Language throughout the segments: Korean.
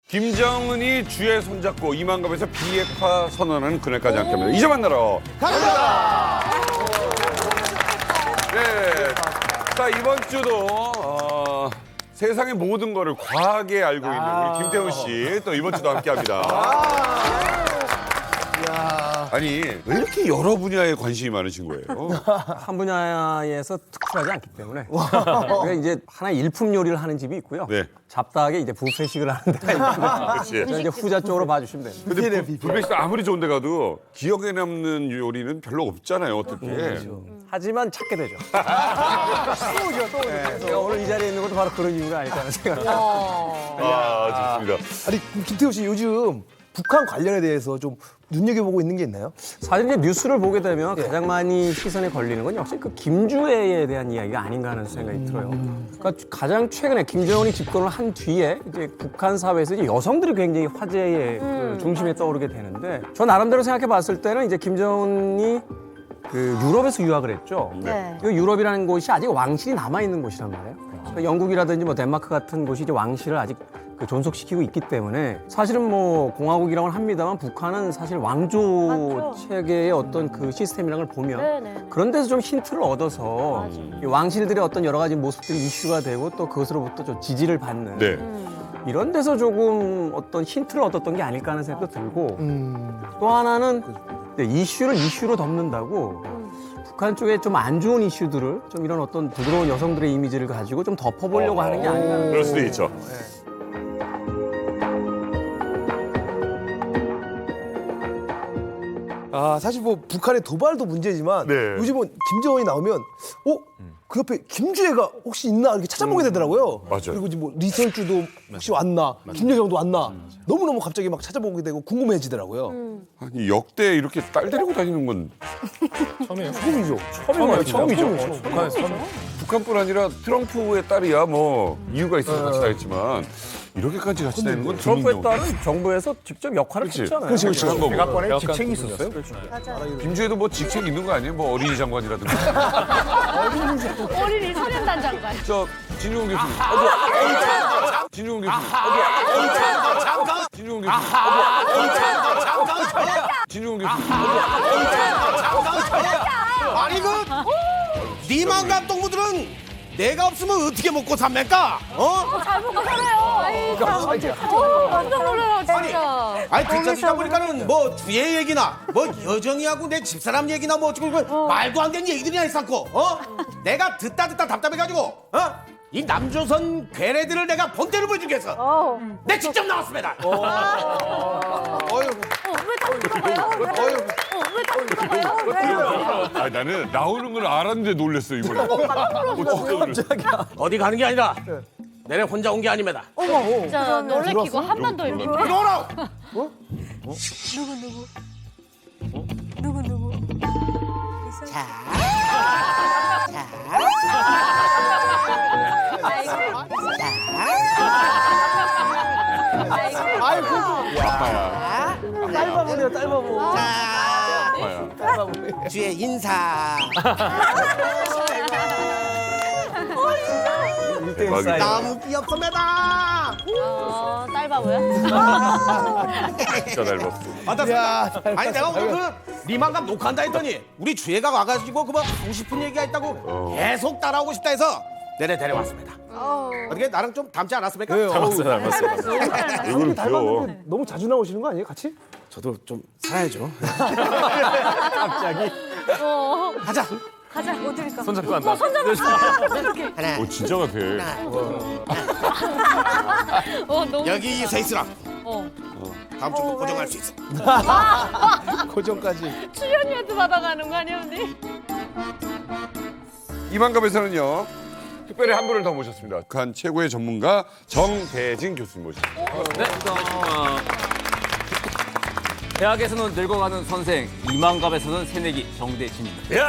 김정은이 주에 손잡고 이만갑에서 비핵화 선언하는 그날까지 함께합니다. 이제 만나러 갑니다. 네, 자 이번 주도 세상의 모든 거를 과하게 알고 있는 우리 김태훈 씨 또 이번 주도 함께합니다. 아니 왜 이렇게 여러 분야에 관심이 많으신 거예요? 한 분야에서 특출하지 않기 때문에 그러니까 이제 하나 일품 요리를 하는 집이 있고요. 네. 잡다하게 이제 뷔페식을 하는 데가 있고 그렇지. 저는 이제 후자 쪽으로 봐주시면 됩니다. 근데 불백식 아무리 좋은 데 가도 기억에 남는 요리는 별로 없잖아요, 어떻게. 하지만 찾게 되죠. 제가 오늘 이 자리에 있는 것도 바로 그런 이유가 아닐까 하는 생각이 좋습니다. 아니 그럼 김태호 씨 요즘 북한 관련에 대해서 좀 눈여겨보고 있는 게 있나요? 사실 이제 뉴스를 보게 되면 가장 많이 시선에 걸리는 건 역시 그 김주애에 대한 이야기가 아닌가 하는 생각이 들어요. 그러니까 가장 최근에 김정은이 집권을 한 뒤에 이제 북한 사회에서 이제 여성들이 굉장히 화제의 그 중심에 떠오르게 되는데 저 나름대로 생각해 봤을 때는 이제 김정은이 그 유럽에서 유학을 했죠. 네. 이 유럽이라는 곳이 아직 왕실이 남아 있는 곳이란 말이에요. 그러니까 영국이라든지 뭐 덴마크 같은 곳이 이제 왕실을 아직 그 존속시키고 있기 때문에 사실은 뭐 공화국이라고는 합니다만 북한은 사실 왕조 맞죠. 체계의 어떤 그 시스템이라는 걸 보면 네네. 그런 데서 좀 힌트를 얻어서 이 왕실들의 어떤 여러 가지 모습들이 이슈가 되고 또 그것으로부터 좀 지지를 받는 네. 이런 데서 조금 어떤 힌트를 얻었던 게 아닐까 하는 생각도 들고 또 하나는 이슈를 이슈로 덮는다고 북한 쪽에 좀 안 좋은 이슈들을 좀 이런 어떤 부드러운 여성들의 이미지를 가지고 좀 덮어보려고 하는 게 아닌가 하는 그럴 수도 있죠. 아 사실 뭐 북한의 도발도 문제지만 네. 요즘은 김정은이 나오면 그 옆에 김주애가 혹시 있나 이렇게 찾아보게 되더라고요. 맞아요. 그리고 이제 뭐 리설주도 혹시 왔나, 김여정도 왔나 너무너무 갑자기 막 찾아보게 되고 궁금해지더라고요. 아니 역대 이렇게 딸 데리고 다니는 건 처음이죠. 처음이죠. 북한뿐 아니라 트럼프의 딸이야 뭐 이유가 있어서 같이 다녔지만 이렇게까지 같이 다니는 건 트럼프의 드문 경우. 딸은 정부에서 직접 역할을 그렇지. 했잖아요. 그렇지, 그렇지. 한 거고. 백악관에 직책이 있었어요? 맞아요. 김주애도 뭐 직책 있는 거 아니에요? 뭐 어린이 장관이라든가. 어린이 사령단 장관. 저 진용훈 교수님. 어디야? 진용훈 교수님. 어디야? 장관. 진용훈 교수님. 어디야? 진용훈 교수님. 아니 니만 감독부들은 내가 없으면 어떻게 먹고 삽니까? 잘 먹고 살아요. 아이, 깜짝 놀라요, 진짜. 아니 듣다 보니까는 뭐 주의 얘기나 뭐 여정이하고 내 집사람 얘기나 뭐 어쩌고 이거 말도 안 되는 얘기들이나 있었고 내가 듣다 답답해가지고 이 남조선 괴뢰들을 내가 본때를 보여주겠어. 내 직접 나왔습니다. 왜 자꾸 그러세요? 왜 자꾸 그러세요? 왜? 아 나는 나오는 걸 알았는데 놀랬어 이번에. 진짜 어디 가는 게 아니라 내내 혼자 온 게 아닙니다. 진짜 놀래키고 한 번 더 있는데. 들어오라. 누구? 딸바보네요, 딸바보. 아파야. 주의 인사. 대박이다. 너무 귀엽습니다. 딸바보야? 진짜 닮았어. 맞았습니다. 아니 내가 오늘 그 리만감 녹화한다 했더니 우리 주혜가 와가지고 그뭐 하고 싶은 얘기가 있다고 계속 따라오고 싶다 해서 내래 데려왔습니다. 어떻게 나랑 좀 닮지 않았습니까? 닮았어. 이거는 귀여워. 너무 자주 나오시는 거 아니에요, 같이? 저도 좀 살아야죠. 가자. 가자, 어딜까? 손잡고 한다. 하나. 오 진짜 같아. 너무. 여기 서 있으라. 다음 주도 고정할 수 있어. 고정까지. 출연료도 받아가는 거 아니야, 언니? 이만갑에서는요 특별히 한 분을 더 모셨습니다. 북한 최고의 전문가 정대진 교수님 모셨습니다. 네. 대학에서는 늙어가는 선생, 이만갑에서는 새내기 정대진입니다.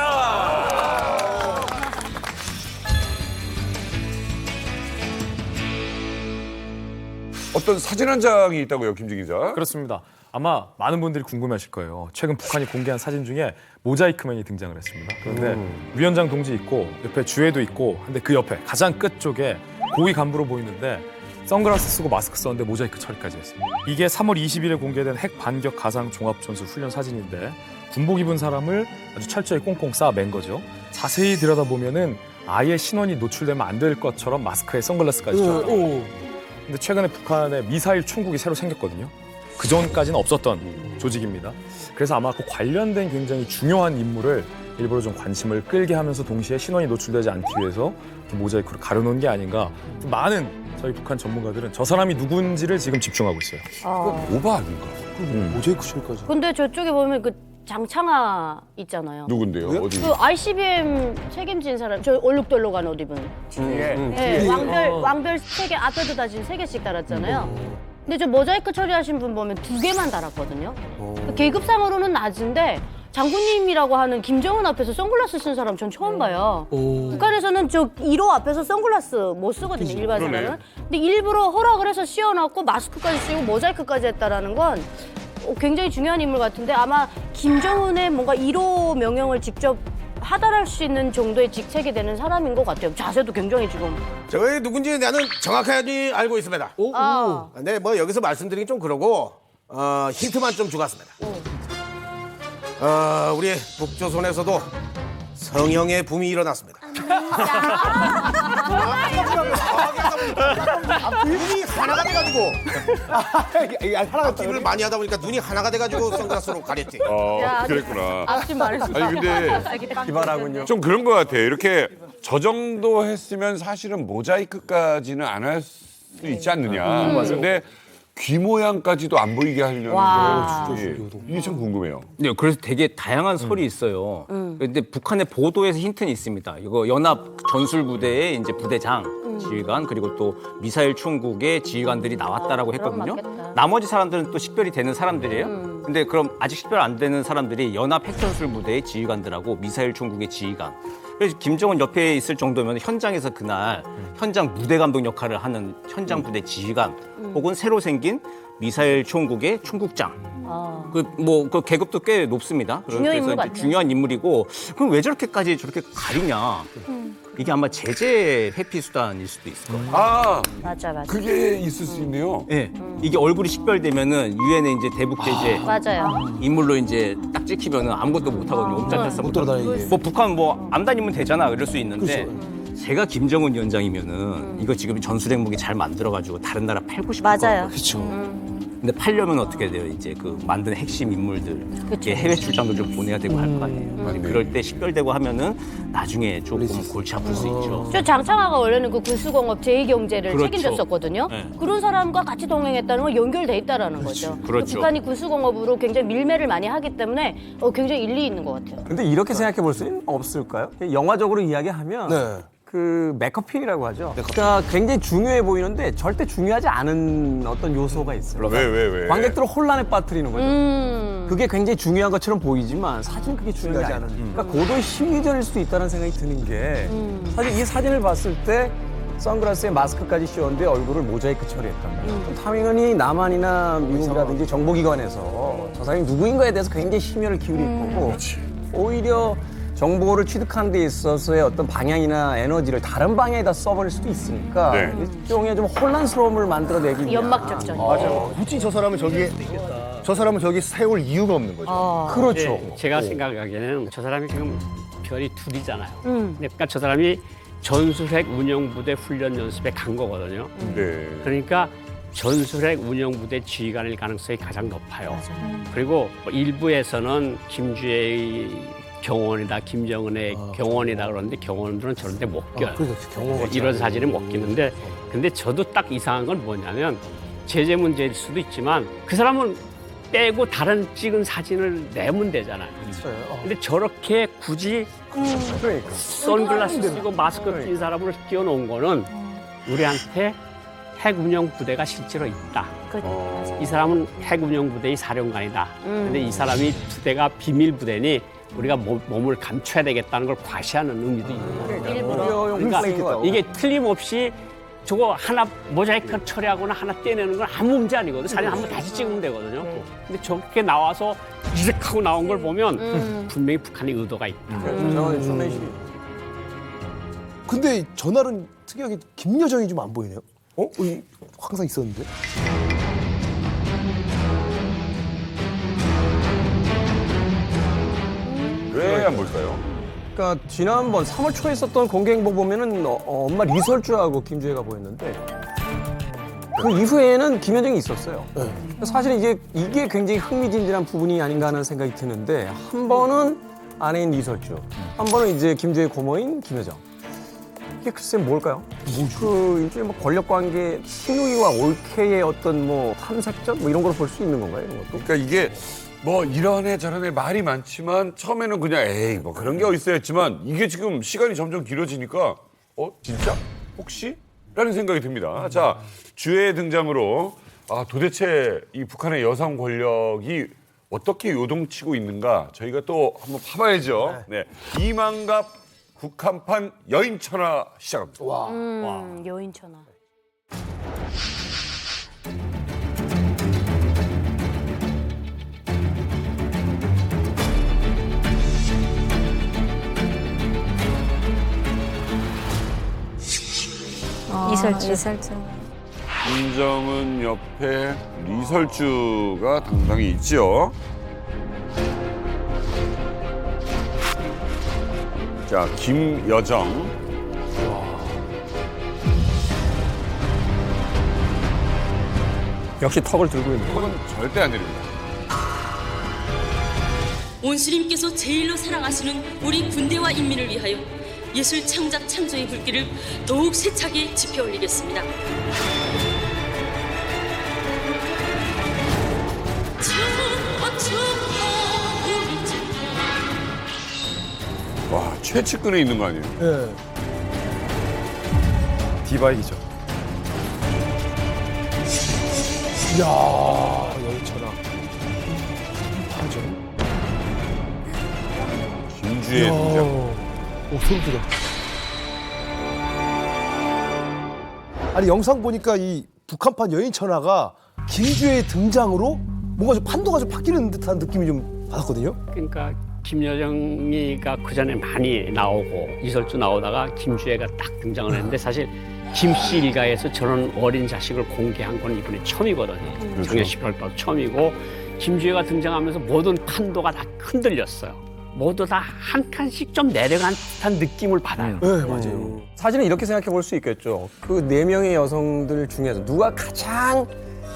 어떤 사진 한 장이 있다고요, 김진 기자? 그렇습니다. 아마 많은 분들이 궁금해하실 거예요. 최근 북한이 공개한 사진 중에 모자이크맨이 등장을 했습니다. 그런데 위원장 동지 있고 옆에 주혜도 있고 근데 그 옆에 가장 끝 쪽에 고위 간부로 보이는데 선글라스 쓰고 마스크 썼는데 모자이크 처리까지 했습니다. 이게 3월 20일에 공개된 핵 반격 가상 종합전술 훈련 사진인데 군복 입은 사람을 아주 철저히 꽁꽁 싸맨 거죠. 자세히 들여다보면은 아예 신원이 노출되면 안 될 것처럼 마스크에 선글라스까지 쳤다. 근데 최근에 북한에 미사일 총국이 새로 생겼거든요. 그 전까지는 없었던 조직입니다. 그래서 아마 그 관련된 굉장히 중요한 인물을 일부러 좀 관심을 끌게 하면서 동시에 신원이 노출되지 않기 위해서 모자이크로 가려놓은 게 아닌가. 좀 많은 저희 북한 전문가들은 저 사람이 누군지를 지금 집중하고 있어요. 오바 아닌가? 모자이크 칠까지. 근데 저쪽에 보면 그 장창하 있잖아요. 누군데요? 어디? 그 ICBM 책임진 사람, 저 얼룩덜룩한 옷 입은. 네, 왕별 3개 앞에도 다 지금 3개씩 달았잖아요. 근데 저 모자이크 처리하신 분 보면 2개만 달았거든요. 계급상으로는 낮은데 장군님이라고 하는 김정은 앞에서 선글라스 쓴 사람 전 처음 봐요. 북한에서는 저 1호 앞에서 선글라스 못 쓰거든요, 일반 사람은. 근데 일부러 허락을 해서 씌워놨고 마스크까지 쓰고 모자이크까지 했다라는 건 굉장히 중요한 인물 같은데 아마 김정은의 뭔가 1호 명령을 직접 하달할 수 있는 정도의 직책이 되는 사람인 것 같아요. 자세도 굉장히 지금. 저희 누군지 나는 정확하게 알고 있습니다. 근데 뭐 여기서 말씀드리기 좀 그러고 힌트만 좀 주겠습니다. 우리 북조선에서도 성형의 붐이 일어났습니다. 눈이 하나가 돼가지고 앞뒤를 많이 하다 보니까 눈이 하나가 돼가지고 선글라스로 가렸지. 그랬구나. 앞집 말했어. 아니 근데 기발하군요. 좀 그런 것 같아요. 이렇게 저 정도 했으면 사실은 모자이크까지는 안 할 수 있지 않느냐. 근데 귀 모양까지도 안 보이게 하려는 거 이게 참 궁금해요. 네, 그래서 되게 다양한 설이 있어요. 근데 북한의 보도에서 힌트는 있습니다. 이거 연합 전술부대의 이제 부대장 지휘관 그리고 또 미사일 총국의 지휘관들이 나왔다라고 했거든요. 맞겠다. 나머지 사람들은 또 식별이 되는 사람들이에요. 근데 그럼 아직 식별 안 되는 사람들이 연합 핵전술부대의 지휘관들하고 미사일 총국의 지휘관. 그래서 김정은 옆에 있을 정도면 현장에서 그날 현장 무대 감독 역할을 하는 현장 부대 지휘관 혹은 새로 생긴 미사일 총국의 총국장. 그 계급도 꽤 높습니다. 중요한 인물 같네요. 중요한 인물이고 그럼 왜 저렇게까지 저렇게 가리냐? 이게 아마 제재 회피 수단일 수도 있을 거예요. 아, 맞아. 그게 있을 수 있네요. 네. 이게 얼굴이 식별되면은 유엔의 이제 대북 제재 맞아요. 인물로 이제 딱 찍히면은 아무것도 못 하거든요. 옴짝달싹 못 돌아다니게. 뭐 북한 뭐 안 다니면 되잖아 이럴 수 있는데 제가 김정은 위원장이면은 이거 지금 전술 핵무기 잘 만들어가지고 다른 나라 팔고 싶을 맞아요. 거예요. 그렇죠. 근데 팔려면 어떻게 돼요? 이제 그 만든 핵심 인물들 이게 해외 출장도 좀 보내야 되고 할 거 아니에요. 그럴 때 식별되고 하면은 나중에 조금 골치 아플 수 있죠. 저 장창하가 원래는 그 군수공업 제2경제를 그렇죠. 책임졌었거든요. 네. 그런 사람과 같이 동행했다는 건 연결돼 있다라는 거죠. 그렇죠. 북한이 군수공업으로 굉장히 밀매를 많이 하기 때문에 굉장히 일리 있는 것 같아요. 근데 이렇게 생각해 볼 수는 없을까요? 영화적으로 이야기하면 네. 그 맥커핀이라고 하죠. 그러니까 굉장히 중요해 보이는데 절대 중요하지 않은 어떤 요소가 있어요. 왜? 관객들을 혼란에 빠뜨리는 거죠. 그게 굉장히 중요한 것처럼 보이지만 사실은 그게 중요하지 않은. 그러니까 고도의 심리전일 수도 있다는 생각이 드는 게 사실 이 사진을 봤을 때 선글라스에 마스크까지 씌웠는데 얼굴을 모자이크 처리했단 말이에요. 그럼 당연히 남한이나 미국이라든지 정보기관에서 저 사람이 누구인가에 대해서 굉장히 심혈을 기울일 거고 오히려 정보를 취득하는 데 있어서의 어떤 방향이나 에너지를 다른 방향에다 써버릴 수도 있으니까 네. 일종의 좀 혼란스러움을 만들어내기 위한 연막 작전. 굳이 저 사람을 저기 세울 이유가 없는 거죠. 그렇죠. 제가 생각하기에는 저 사람이 지금 별이 둘이잖아요. 그러니까 저 사람이 전술핵 운영부대 훈련 연습에 간 거거든요. 네. 그러니까 전술핵 운영부대 지휘관일 가능성이 가장 높아요. 그리고 일부에서는 김주의 경원이다, 김정은의 경원이다 그러는데 경원들은 저런데 못 껴요. 이런 사진이 못 끼는데 근데 저도 딱 이상한 건 뭐냐면 제재 문제일 수도 있지만 그 사람은 빼고 다른 찍은 사진을 내면 되잖아요. 근데 저렇게 굳이 그러니까. 선글라스 쓰고 마스크 낀 사람을 끼워놓은 거는 우리한테 핵 운영 부대가 실제로 있다. 이 사람은 핵 운영 부대의 사령관이다. 근데 이 사람이 부대가 비밀 부대니 우리가 몸을 감춰야 되겠다는 걸 과시하는 의미도 있는 거예요. 그러니까 이게 틀림없이 저거 하나 모자이크 처리하거나 하나 떼내는 건 아무 문제 아니거든요. 사진 한번 다시 찍으면 되거든요. 근데 저렇게 나와서 이렇게 하고 나온 걸 보면 분명히 북한의 의도가 있다. 저는 충분히 근데 전날은 특이하게 김여정이 좀 안 보이네요. 항상 있었는데. 왜 안 볼까요? 그러니까 지난번 3월 초에 있었던 공개 행보 보면은 엄마 리설주하고 김주혜가 보였는데 그 이후에는 김여정이 있었어요. 사실 이게 굉장히 흥미진진한 부분이 아닌가 하는 생각이 드는데 한 번은 아내인 리설주, 한 번은 이제 김주혜 고모인 김여정. 이게 글쎄 뭘까요? 그 일종의 뭐 권력 관계, 신우이와 올케의 어떤 뭐 탐색전 뭐 이런 걸 볼 수 있는 건가요? 이런 것도? 그러니까 이게 뭐 이런 애 저런 애 말이 많지만 처음에는 그냥 에이 뭐 그런 게 어딨어 했지만 이게 지금 시간이 점점 길어지니까 진짜? 혹시? 라는 생각이 듭니다. 자, 주의 등장으로 도대체 이 북한의 여성 권력이 어떻게 요동치고 있는가 저희가 또 한번 파봐야죠. 네. 이만갑 북한판 여인천하 시작합니다. 여인천하. 이설주. 김정은 옆에 리설주가 당당히 있죠. 자, 김여정. 역시 턱을 들고 있는. 이건 절대 안 됩니다. 온수님께서 제일로 사랑하시는 우리 군대와 인민을 위하여 예술 창작 창조의 불길을 더욱 세차게 지펴 올리겠습니다. 와, 최측근에 있는 거 아니에요? 예. 디바이죠. 이야, 여인천하. 하죠. 김주혜 등장. 오, 소름 돋아. 아니, 영상 보니까 이 북한판 여인천하가 김주혜의 등장으로 뭔가 좀 판도가 좀 바뀌는 듯한 느낌이 좀 받았거든요. 그러니까 김여정이가 그 전에 많이 나오고 이설주 나오다가 김주혜가 딱 등장을 했는데 사실 김씨 일가에서 저런 어린 자식을 공개한 건 이번에 처음이거든요. 작년 11월 처음이고 김주혜가 등장하면서 모든 판도가 다 흔들렸어요. 모두 다 한 칸씩 좀 내려간 듯한 느낌을 받아요. 네, 맞아요. 사실은 이렇게 생각해 볼 수 있겠죠. 그 4명의 여성들 중에서 누가 가장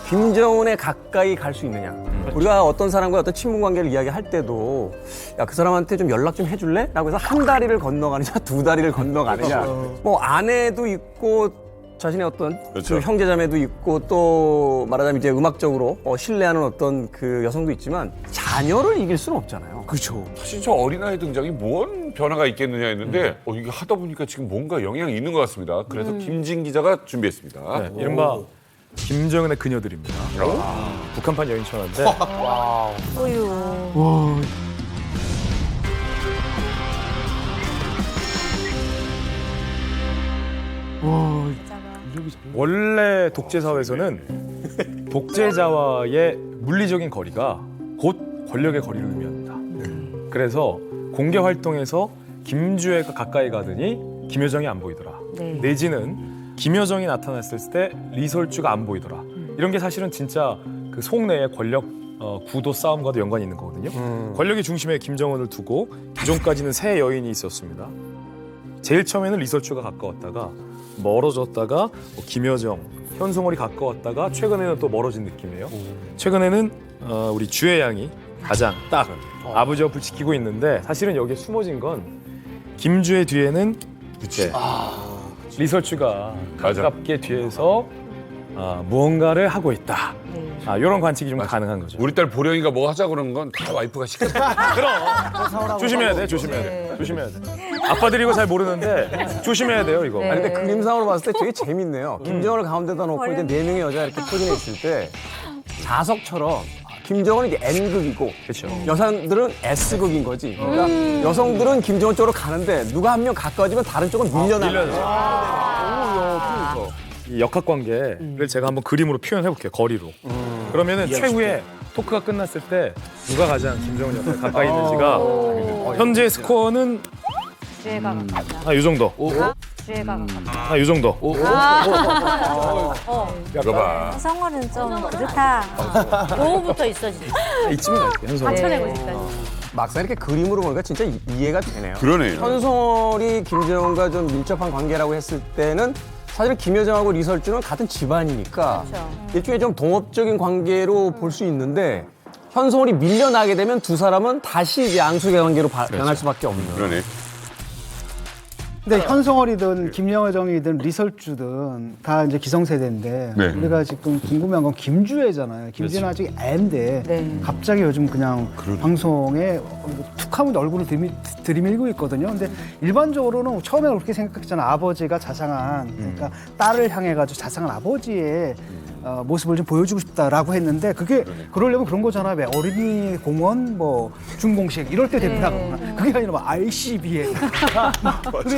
김정은에 가까이 갈 수 있느냐. 우리가 어떤 사람과 어떤 친분 관계를 이야기할 때도 야, 그 사람한테 좀 연락 좀 해줄래? 라고 해서 한 다리를 건너가느냐, 2다리를 건너가느냐. 뭐 아내도 있고 자신의 어떤 그렇죠. 그 형제자매도 있고 또 말하자면 이제 음악적으로 신뢰하는 어떤 그 여성도 있지만 자녀를 이길 수는 없잖아요. 그렇죠. 사실 저 어린아이 등장이 뭔 변화가 있겠느냐 했는데 이게 하다 보니까 지금 뭔가 영향이 있는 것 같습니다. 그래서 김진 기자가 준비했습니다. 네, 이른바 김정은의 그녀들입니다. 북한판 여인천하인데 원래 독재 사회에서는 독재자와의 물리적인 거리가 곧 권력의 거리를 의미합니다. 그래서 공개 활동에서 김주혜가 가까이 가더니 김여정이 안 보이더라. 내지는 김여정이 나타났을 때 리설주가 안 보이더라. 이런 게 사실은 진짜 그 속내의 권력 구도 싸움과도 연관이 있는 거거든요. 권력의 중심에 김정은을 두고 기존까지는 세 여인이 있었습니다. 제일 처음에는 리설주가 가까웠다가 멀어졌다가 김여정, 현송월이 가까웠다가 최근에는 또 멀어진 느낌이에요. 최근에는 우리 주혜 양이 가장 딱 아버지 옆을 지키고 있는데 사실은 여기에 숨어진 건 김주혜 뒤에는 리설주가 가깝게 뒤에서 무언가를 하고 있다. 이런 관측이 좀 가능한 거죠. 우리 딸 보령이가 뭐 하자 그러는 건 다 와이프가 시켰다. 그럼 조심해야 돼, 조심해야 돼, 조심해야 돼. 아빠들이 이거 잘 모르는데 조심해야 돼요, 이거. 아니, 근데 그림상으로 봤을 때 되게 재밌네요. 김정은을 가운데다 놓고 이제 4명의 여자 이렇게 포진해 있을 때 자석처럼 김정은이 이제 N극이고 그렇죠. 여성들은 S극인 거지. 그러니까 여성들은 김정은 쪽으로 가는데 누가 한 명 가까워지면 다른 쪽은 밀려나가요. 이 역학관계를 제가 한번 그림으로 표현해 볼게요. 거리로. 그러면은 최후에 토크가 끝났을 때 누가 가장 김정은 옆에 가까이 있는지가 현재 스코어는 주애가 가깝다. 이 정도. 주애가 가깝다. 이 정도. 이거 봐. 성월은 좀 그렇다. 요거부터 있어 진짜. 이쯤은 갈게요. 현성이. 받쳐내고 싶다. 막상 이렇게 그림으로 보니까 진짜 이해가 되네요. 그러네요. 현성월이 김정은과 좀 밀접한 관계라고 했을 때는 사실 김여정하고 리설주는 같은 집안이니까 일종의 좀 동업적인 관계로 볼 수 있는데 현성월이 밀려나게 되면 두 사람은 다시 이제 앙숙의 관계로 변할 수밖에 없는. 그러네. 근데 현성월이든 김여정이든 리설주든 다 이제 기성세대인데 네. 우리가 지금 궁금한 건 김주애잖아요. 김주애는 아직 애인데 갑자기 요즘 그냥 방송에 툭하면 얼굴을 들이밀고 있거든요. 근데 일반적으로는 처음에는 그렇게 생각했잖아요. 아버지가 자상한 그러니까 딸을 향해 가지고 자상한 아버지의 모습을 좀 보여주고 싶다라고 했는데 그게 그러려면 그런 거잖아. 왜 어린이 공원 뭐 준공식 이럴 때 데뷔하거나 그게 아니라 막 RCB에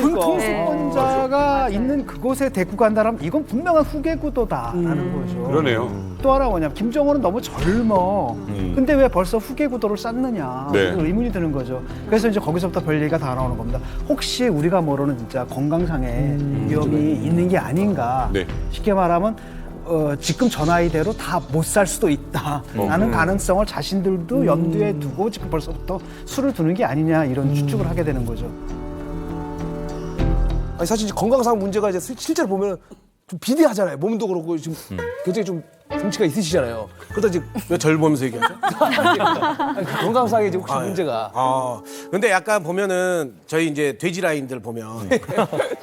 통수권자가 있는 그곳에 데리고 간다면 이건 분명한 후계구도다라는 거죠. 그러네요. 또 하나 뭐냐면 김정은은 너무 젊어. 근데 왜 벌써 후계구도를 쌓느냐 네. 의문이 드는 거죠. 그래서 이제 거기서부터 별 얘기가 다 나오는 겁니다. 혹시 우리가 모르는 진짜 건강상의 위험이 있는 게 아닌가. 네. 쉽게 말하면 지금 저 나이대로 다 못 살 수도 있다라는 가능성을 자신들도 염두에 두고 지금 벌써부터 수를 두는 게 아니냐 이런 추측을 하게 되는 거죠. 아니 사실 이제 건강상 문제가 이제 실제로 보면 좀 비대하잖아요. 몸도 그렇고 지금 굉장히 좀 덩치가 있으시잖아요. 그러다 이제 왜 절 보면서 얘기하죠? 아니, 건강상에 이제 혹시 문제가 근데 약간 보면은 저희 이제 돼지 라인들 보면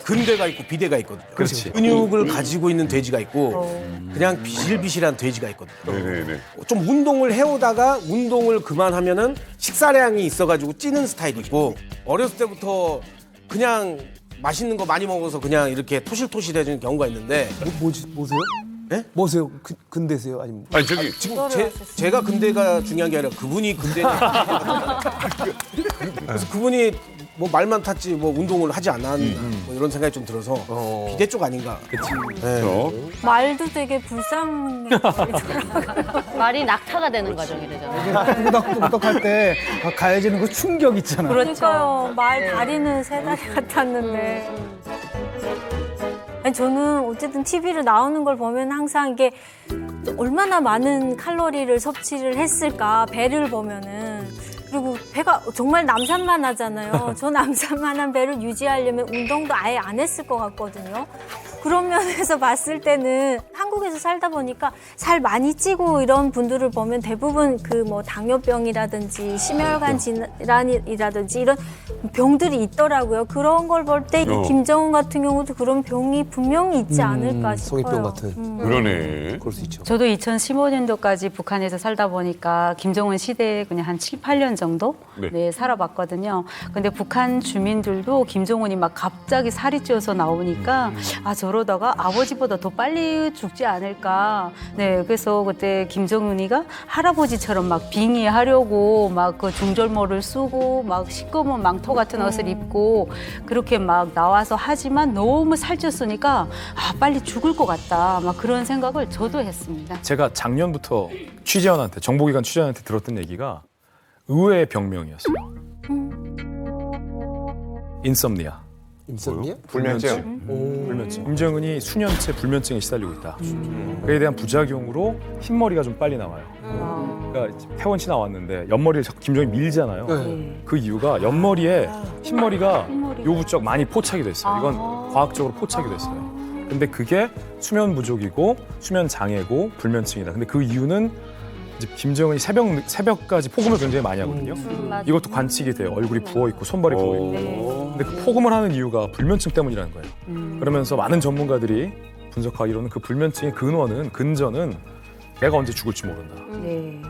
근대가 있고 비대가 있거든요. 그렇지. 근육을 가지고 있는 돼지가 있고 그냥 비실비실한 돼지가 있거든요. 네네네. 좀 운동을 해오다가 운동을 그만하면은 식사량이 있어가지고 찌는 스타일이 있고 어렸을 때부터 그냥 맛있는 거 많이 먹어서 그냥 이렇게 토실토실해지는 경우가 있는데 뭐세요? 네? 뭐세요? 근대세요? 아니면 아니 저기 지금 제가 근대가 중요한 게 아니라 그분이 근대냐. 그래서 그분이 뭐 말만 탔지 뭐 운동을 하지 않았나 뭐 이런 생각이 좀 들어서 비대 쪽 아닌가. 말도 되게 불쌍해. 말이 낙타가 되는 과정이 되잖아요. 꾸덕꾸덕할 때 가해지는 그 충격 있잖아요. 그러니까요. 말 다리는 세 다리 같았는데. 아니, 저는 어쨌든 TV를 나오는 걸 보면 항상 이게 얼마나 많은 칼로리를 섭취를 했을까 배를 보면은 그리고 배가 정말 남산만 하잖아요. 저 남산만한 배를 유지하려면 운동도 아예 안 했을 것 같거든요. 그런 면에서 봤을 때는 한국에서 살다 보니까 살 많이 찌고 이런 분들을 보면 대부분 그 뭐 당뇨병이라든지 심혈관 질환이라든지 이런 병들이 있더라고요. 그런 걸 볼 때 김정은 같은 경우도 그런 병이 분명히 있지 않을까 싶어요. 성인병 같은. 그러네. 그럴 수 있죠. 저도 2015년도까지 북한에서 살다 보니까 김정은 시대에 그냥 한 7, 8년 정도 네, 살아봤거든요. 근데 북한 주민들도 김정은이 막 갑자기 살이 쪄서 나오니까 아 저러다가 아버지보다 더 빨리 죽지 않을까. 네, 그래서 그때 김정은이가 할아버지처럼 막 빙의하려고 막 그 중절모를 쓰고 막 시꺼먼 망토 같은 옷을 입고 그렇게 막 나와서 하지만 너무 살쪘으니까 아 빨리 죽을 것 같다. 막 그런 생각을 저도 했습니다. 제가 작년부터 취재원한테 정보기관 취재원한테 들었던 얘기가 의외의 병명이었어요. 인썸니아. 임선이요? 불면증. 불면증. 김정은이 수년째 불면증에 시달리고 있다. 그에 대한 부작용으로 흰머리가 좀 빨리 나와요. 그러니까 태원 씨 나왔는데 옆머리를 자꾸 김정은이 밀잖아요. 그 이유가 옆머리에 흰머리가 요부 쪽 많이 포착이 됐어요. 이건 과학적으로 포착이 됐어요. 근데 그게 수면 부족이고 수면 장애고 불면증이다. 근데 그 이유는 이제 김정은이 새벽까지 폭음을 굉장히 많이 하거든요. 이것도 관측이 돼요. 얼굴이 부어 있고 손발이 부어 있고. 근데 그 폭음을 하는 이유가 불면증 때문이라는 거예요. 그러면서 많은 전문가들이 분석하기로는 그 불면증의 근저는 내가 언제 죽을지 모른다.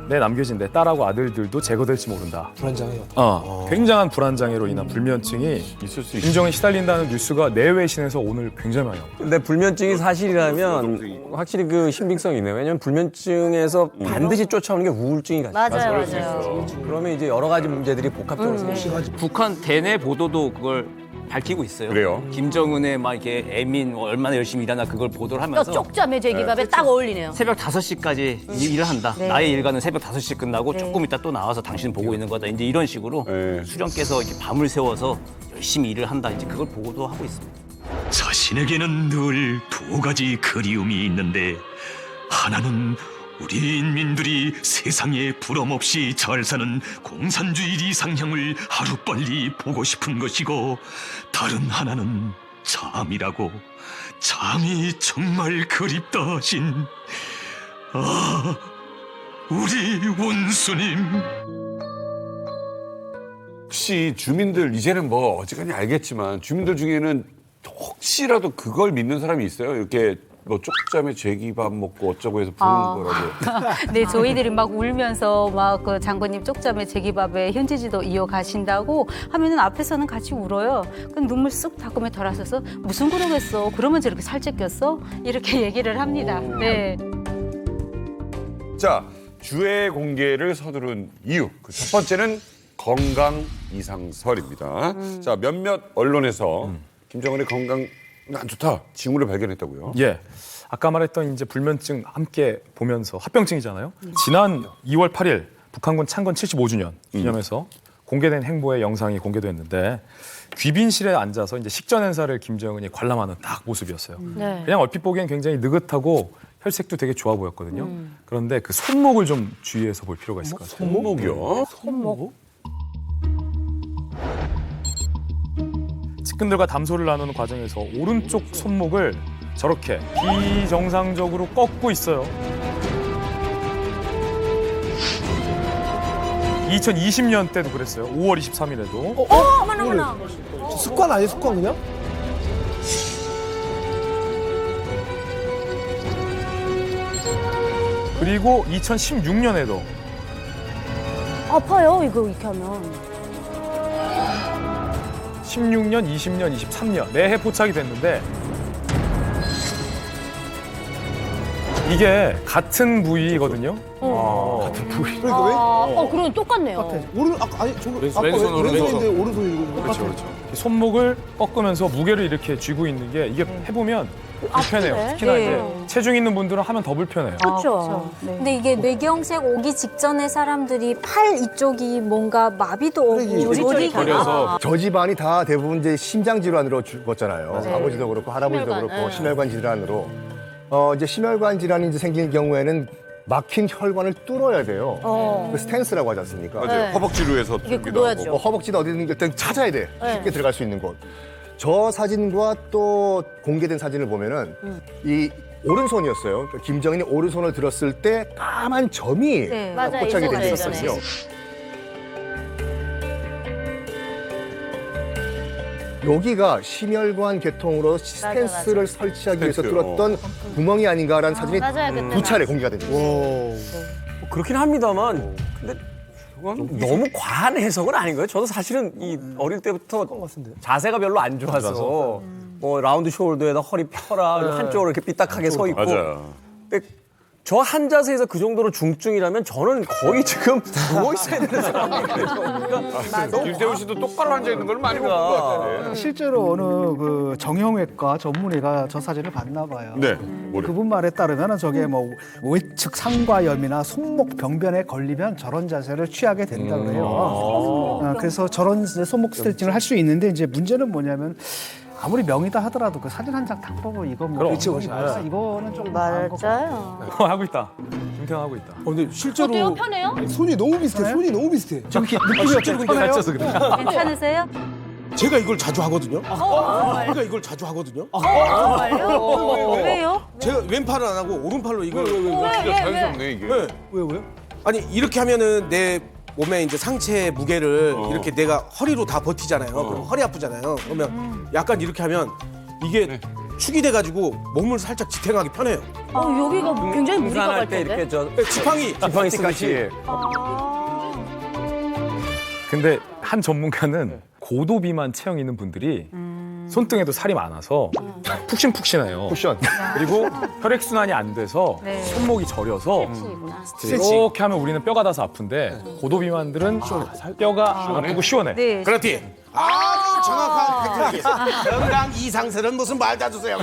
내 남겨진 내 딸하고 아들들도 제거될지 모른다. 불안장애요. 굉장한 불안장애로 인한 불면증이 있을 수 있어. 김정은이 시달린다는 뉴스가 내외신에서 오늘 굉장히 많이 나옵니다. 근데 불면증이 사실이라면 확실히 그 신빙성이 있네요. 왜냐면 불면증에서 반드시 쫓아오는 게 우울증이 같아요. 맞아요. 그러면 이제 여러 가지 문제들이 복합적으로 생기죠. 북한 대내 보도도 그걸 밝히고 있어요. 그래요? 김정은의 막 이렇게 애민 얼마나 열심히 일하나 그걸 보도를 하면서 쪽잠에 제기밥에 딱 어울리네요. 새벽 5시까지 일을 한다. 나의 일과는 새벽 5시 끝나고 조금 있다 또 나와서 당신 보고 있는 거다. 이제 이런 식으로 수령께서 이렇게 밤을 새워서 열심히 일을 한다. 이제 그걸 보고도 하고 있습니다. 자신에게는 늘 두 가지 그리움이 있는데 하나는 우리 인민들이 세상에 부럼 없이 잘 사는 공산주의 이상향을 하루빨리 보고 싶은 것이고 다른 하나는 잠이라고 잠이 정말 그립다 하신 우리 원수님. 혹시 주민들 이제는 뭐 어지간히 알겠지만 주민들 중에는 혹시라도 그걸 믿는 사람이 있어요? 이렇게 뭐 쪽잠에 제기밥 먹고 어쩌고 해서 부르는 거라고. 네, 저희들이 막 울면서 막 그 장군님 쪽잠에 제기밥에 현지지도 이어가신다고 하면은 앞에서는 같이 울어요. 그럼 눈물 쓱 닦으며 돌아서서 무슨 그러겠어? 그러면 저렇게 살짝 꼈어? 이렇게 얘기를 합니다. 네. 자, 주의 공개를 서두른 이유. 그 첫 번째는 건강 이상설입니다. 자, 몇몇 언론에서 김정은의 건강 안 좋다 징후를 발견했다고요. 예. 아까 말했던 이제 불면증 함께 보면서 합병증이잖아요. 지난 2월 8일 북한군 창건 75주년 기념해서 공개된 행보의 영상이 공개됐는데 귀빈실에 앉아서 이제 식전 행사를 김정은이 관람하는 딱 모습이었어요. 네. 그냥 얼핏 보기엔 굉장히 느긋하고 혈색도 되게 좋아 보였거든요. 그런데 그 손목을 좀 주의해서 볼 필요가 있을 것 같아요. 손목이요? 손목? 측근들과 담소를 나누는 과정에서 오른쪽 손목을 저렇게 비정상적으로 꺾고 있어요. 2020년 때도 그랬어요. 5월 23일에도. 어머나. 습관 아니에요, 습관 그냥? 그리고 2016년에도 아파요, 이거 이렇게 하면. 16년, 20년, 23년 매해 포착이 됐는데 이게 같은 부위거든요. 같은 부위. 그러니까 왜? 그럼 똑같네요. 아니, 아까 왼손, 왼손인데 오른손이고. 그렇죠, 그렇죠. 손목을 꺾으면서 무게를 이렇게 쥐고 있는 게 이게 해보면 불편해요. 아프네. 특히나 네. 이제 체중 있는 분들은 하면 더 불편해요. 그렇죠. 근데 이게 뇌경색 오기 직전에 사람들이 팔 이쪽이 뭔가 마비도 오고 그래서 저 집안이 다 대부분 이제 심장 질환으로 죽었잖아요. 아버지도 그렇고 할아버지도 심혈관, 그렇고 네. 심혈관 질환으로. 이제 심혈관 질환이 이제 생기는 경우에는 막힌 혈관을 뚫어야 돼요. 그 스탠스라고 하지 않습니까? 맞아요. 네. 허벅지로에서 이게 뚫기도 놓아야죠. 하고. 허벅지는 어디 있는지 일단 찾아야 돼. 네. 쉽게 들어갈 수 있는 곳. 저 사진과 또 공개된 사진을 보면은 이 오른손이었어요. 그러니까 김정은이 오른손을 들었을 때 까만 점이 네. 맞아요. 포착이 있었어요, 돼 있었거든요. 여기가 심혈관 개통으로 스탠스를 설치하기 위해서 스탠스, 뚫었던 구멍이 아닌가라는 사진이 맞아요, 그때 두 차례 공개가 됩니다. 그렇긴 합니다만 근데 너무 과한 해석은 아닌 거예요. 저도 사실은 이 어릴 때부터 자세가 별로 안 좋아서 뭐 라운드 숄더에다 허리 펴라 한쪽으로 이렇게 삐딱하게 서 있고. 맞아요. 근데 저 한 자세에서 그 정도로 중증이라면 저는 거의 지금 누워 있어야 되는 사람이에요. 그러니까 김태훈 씨도 똑바로 앉아 있는 걸 많이 본 것 같아요. 실제로 어느 그 정형외과 전문의가 저 사진을 봤나 봐요. 네. 뭐래? 그분 말에 따르면 저게 뭐 외측 상과염이나 손목 병변에 걸리면 저런 자세를 취하게 된다 그래요. 그래서 저런 이제 손목 스트레칭을 할 수 있는데 이제 문제는 뭐냐면 아무리 명이다 하더라도 그 사진 한 장 딱 보고 이거 뭐 그렇죠, 이거 그렇죠. 이거는 좀 과한 거 맞아요. 하고 있다. 김태형 하고 있다. 근데 실제로 어때요? 편해요? 손이 너무 비슷해. 손이 너무 비슷해. 저렇게 느낌이 어때요? 살쪄서 그래. 괜찮으세요? 제가 이걸 자주 하거든요. 제가 이걸 자주 하거든요. 왜요? 제가 왼팔은 안 하고 오른팔로 이걸 진짜 자연스럽네 이게. 네. 왜요? 아니 이렇게 하면은 내 몸에 이제 상체 무게를 이렇게 내가 허리로 다 버티잖아요. 그럼 허리 아프잖아요. 그러면 약간 이렇게 하면 이게 축이 돼가지고 몸을 살짝 지탱하기 편해요. 여기가 굉장히 무리가 갈 등산할 때 텐데. 이렇게 저 지팡이 쓰듯이. 근데 한 전문가는 고도 비만 체형 있는 분들이 손등에도 살이 많아서 푹신푹신해요. 쿠션. 그리고 혈액순환이 안 돼서 네. 손목이 저려서 이렇게 하면 우리는 뼈가 닿아서 아픈데 고도 비만들은 뼈가 안 아프고 시원해. 네. 그렇지. 아주 정확한 팩트이겠어. 건강 이상설은 무슨 말도 안 주세요.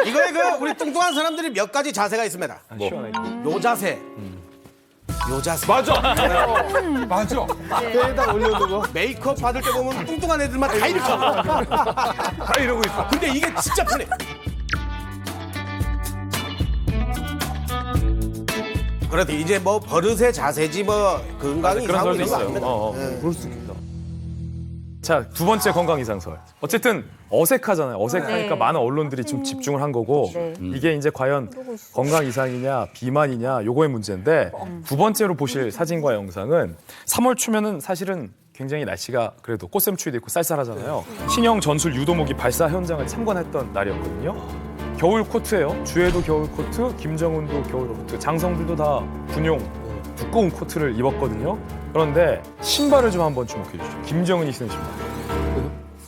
이거에 우리 뚱뚱한 사람들이 몇 가지 자세가 있습니다. 시원해. 요 자세. 여자 맞아. 맞아. 배에다 올려두고. 메이크업 받을 때 보면 뚱뚱한 애들만 다 이렇게 하고. 다 이러고 있어. 근데 이게 진짜 편해. 그래도 이제 뭐 버릇의 자세지 뭐 건강이 그런 이상하고 설도 이런 거 있어요. 아닙니다. 그럴 수 있겠다. 자, 두 번째 건강 이상설. 어쨌든 어색하잖아요. 어색하니까 네. 많은 언론들이 좀 집중을 한 거고 이게 이제 과연 건강 이상이냐 비만이냐 요거의 문제인데 두 번째로 보실 사진과 영상은 3월 초면은 사실은 굉장히 날씨가 그래도 꽃샘추위도 있고 쌀쌀하잖아요. 신형 전술 유도무기 발사 현장을 참관했던 날이었거든요. 겨울 코트예요. 주혜도 겨울 코트, 김정은도 겨울 코트, 장성들도 다 군용 두꺼운 코트를 입었거든요. 그런데 신발을 좀 한번 주목해 주시죠. 김정은이 신은 신발.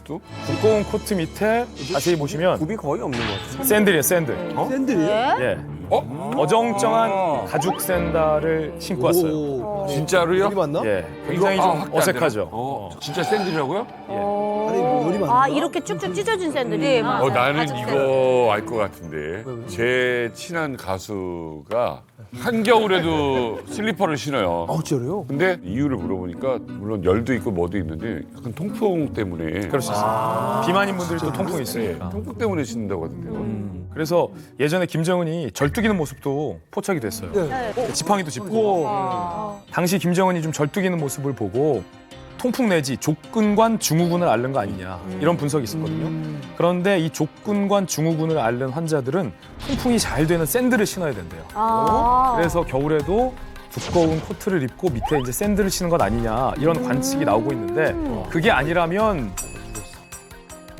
또 두꺼운 코트 밑에 자세히 보시면 굽이 거의 없는 것 같아요. 샌들이에요, 샌들. 샌들이에요? 예. 어정쩡한 가죽 샌들을 신고 왔어요. 진짜로요? 열이 맞나? 예. 굉장히 좀 확대 안 어색하죠. 진짜 샌들이라고요? 아니, 열이 맞나? 아 이렇게 쭉쭉 찢어진 샌들이. 나는 이거 알 것 같은데. 제 친한 가수가 한겨울에도 슬리퍼를 신어요. 진짜로요? 근데 이유를 물어보니까 물론 열도 있고 뭐도 있는데 약간 통풍 때문에. 그럴 수 있어요. 비만인 분들도 통풍이 있으니까. 통풍 때문에 신는다고 하던데요. 그래서 예전에 김정은이 절뚝이는 모습도 포착이 됐어요. 지팡이도 짚고. 당시 김정은이 좀 절뚝이는 모습을 보고 통풍 내지 족근관 증후군을 앓는 거 아니냐 이런 분석이 있었거든요. 그런데 이 족근관 증후군을 앓는 환자들은 통풍이 잘 되는 샌들을 신어야 된대요. 그래서 겨울에도 두꺼운 코트를 입고 밑에 이제 샌들을 신는 것 아니냐 이런 관측이 나오고 있는데 그게 아니라면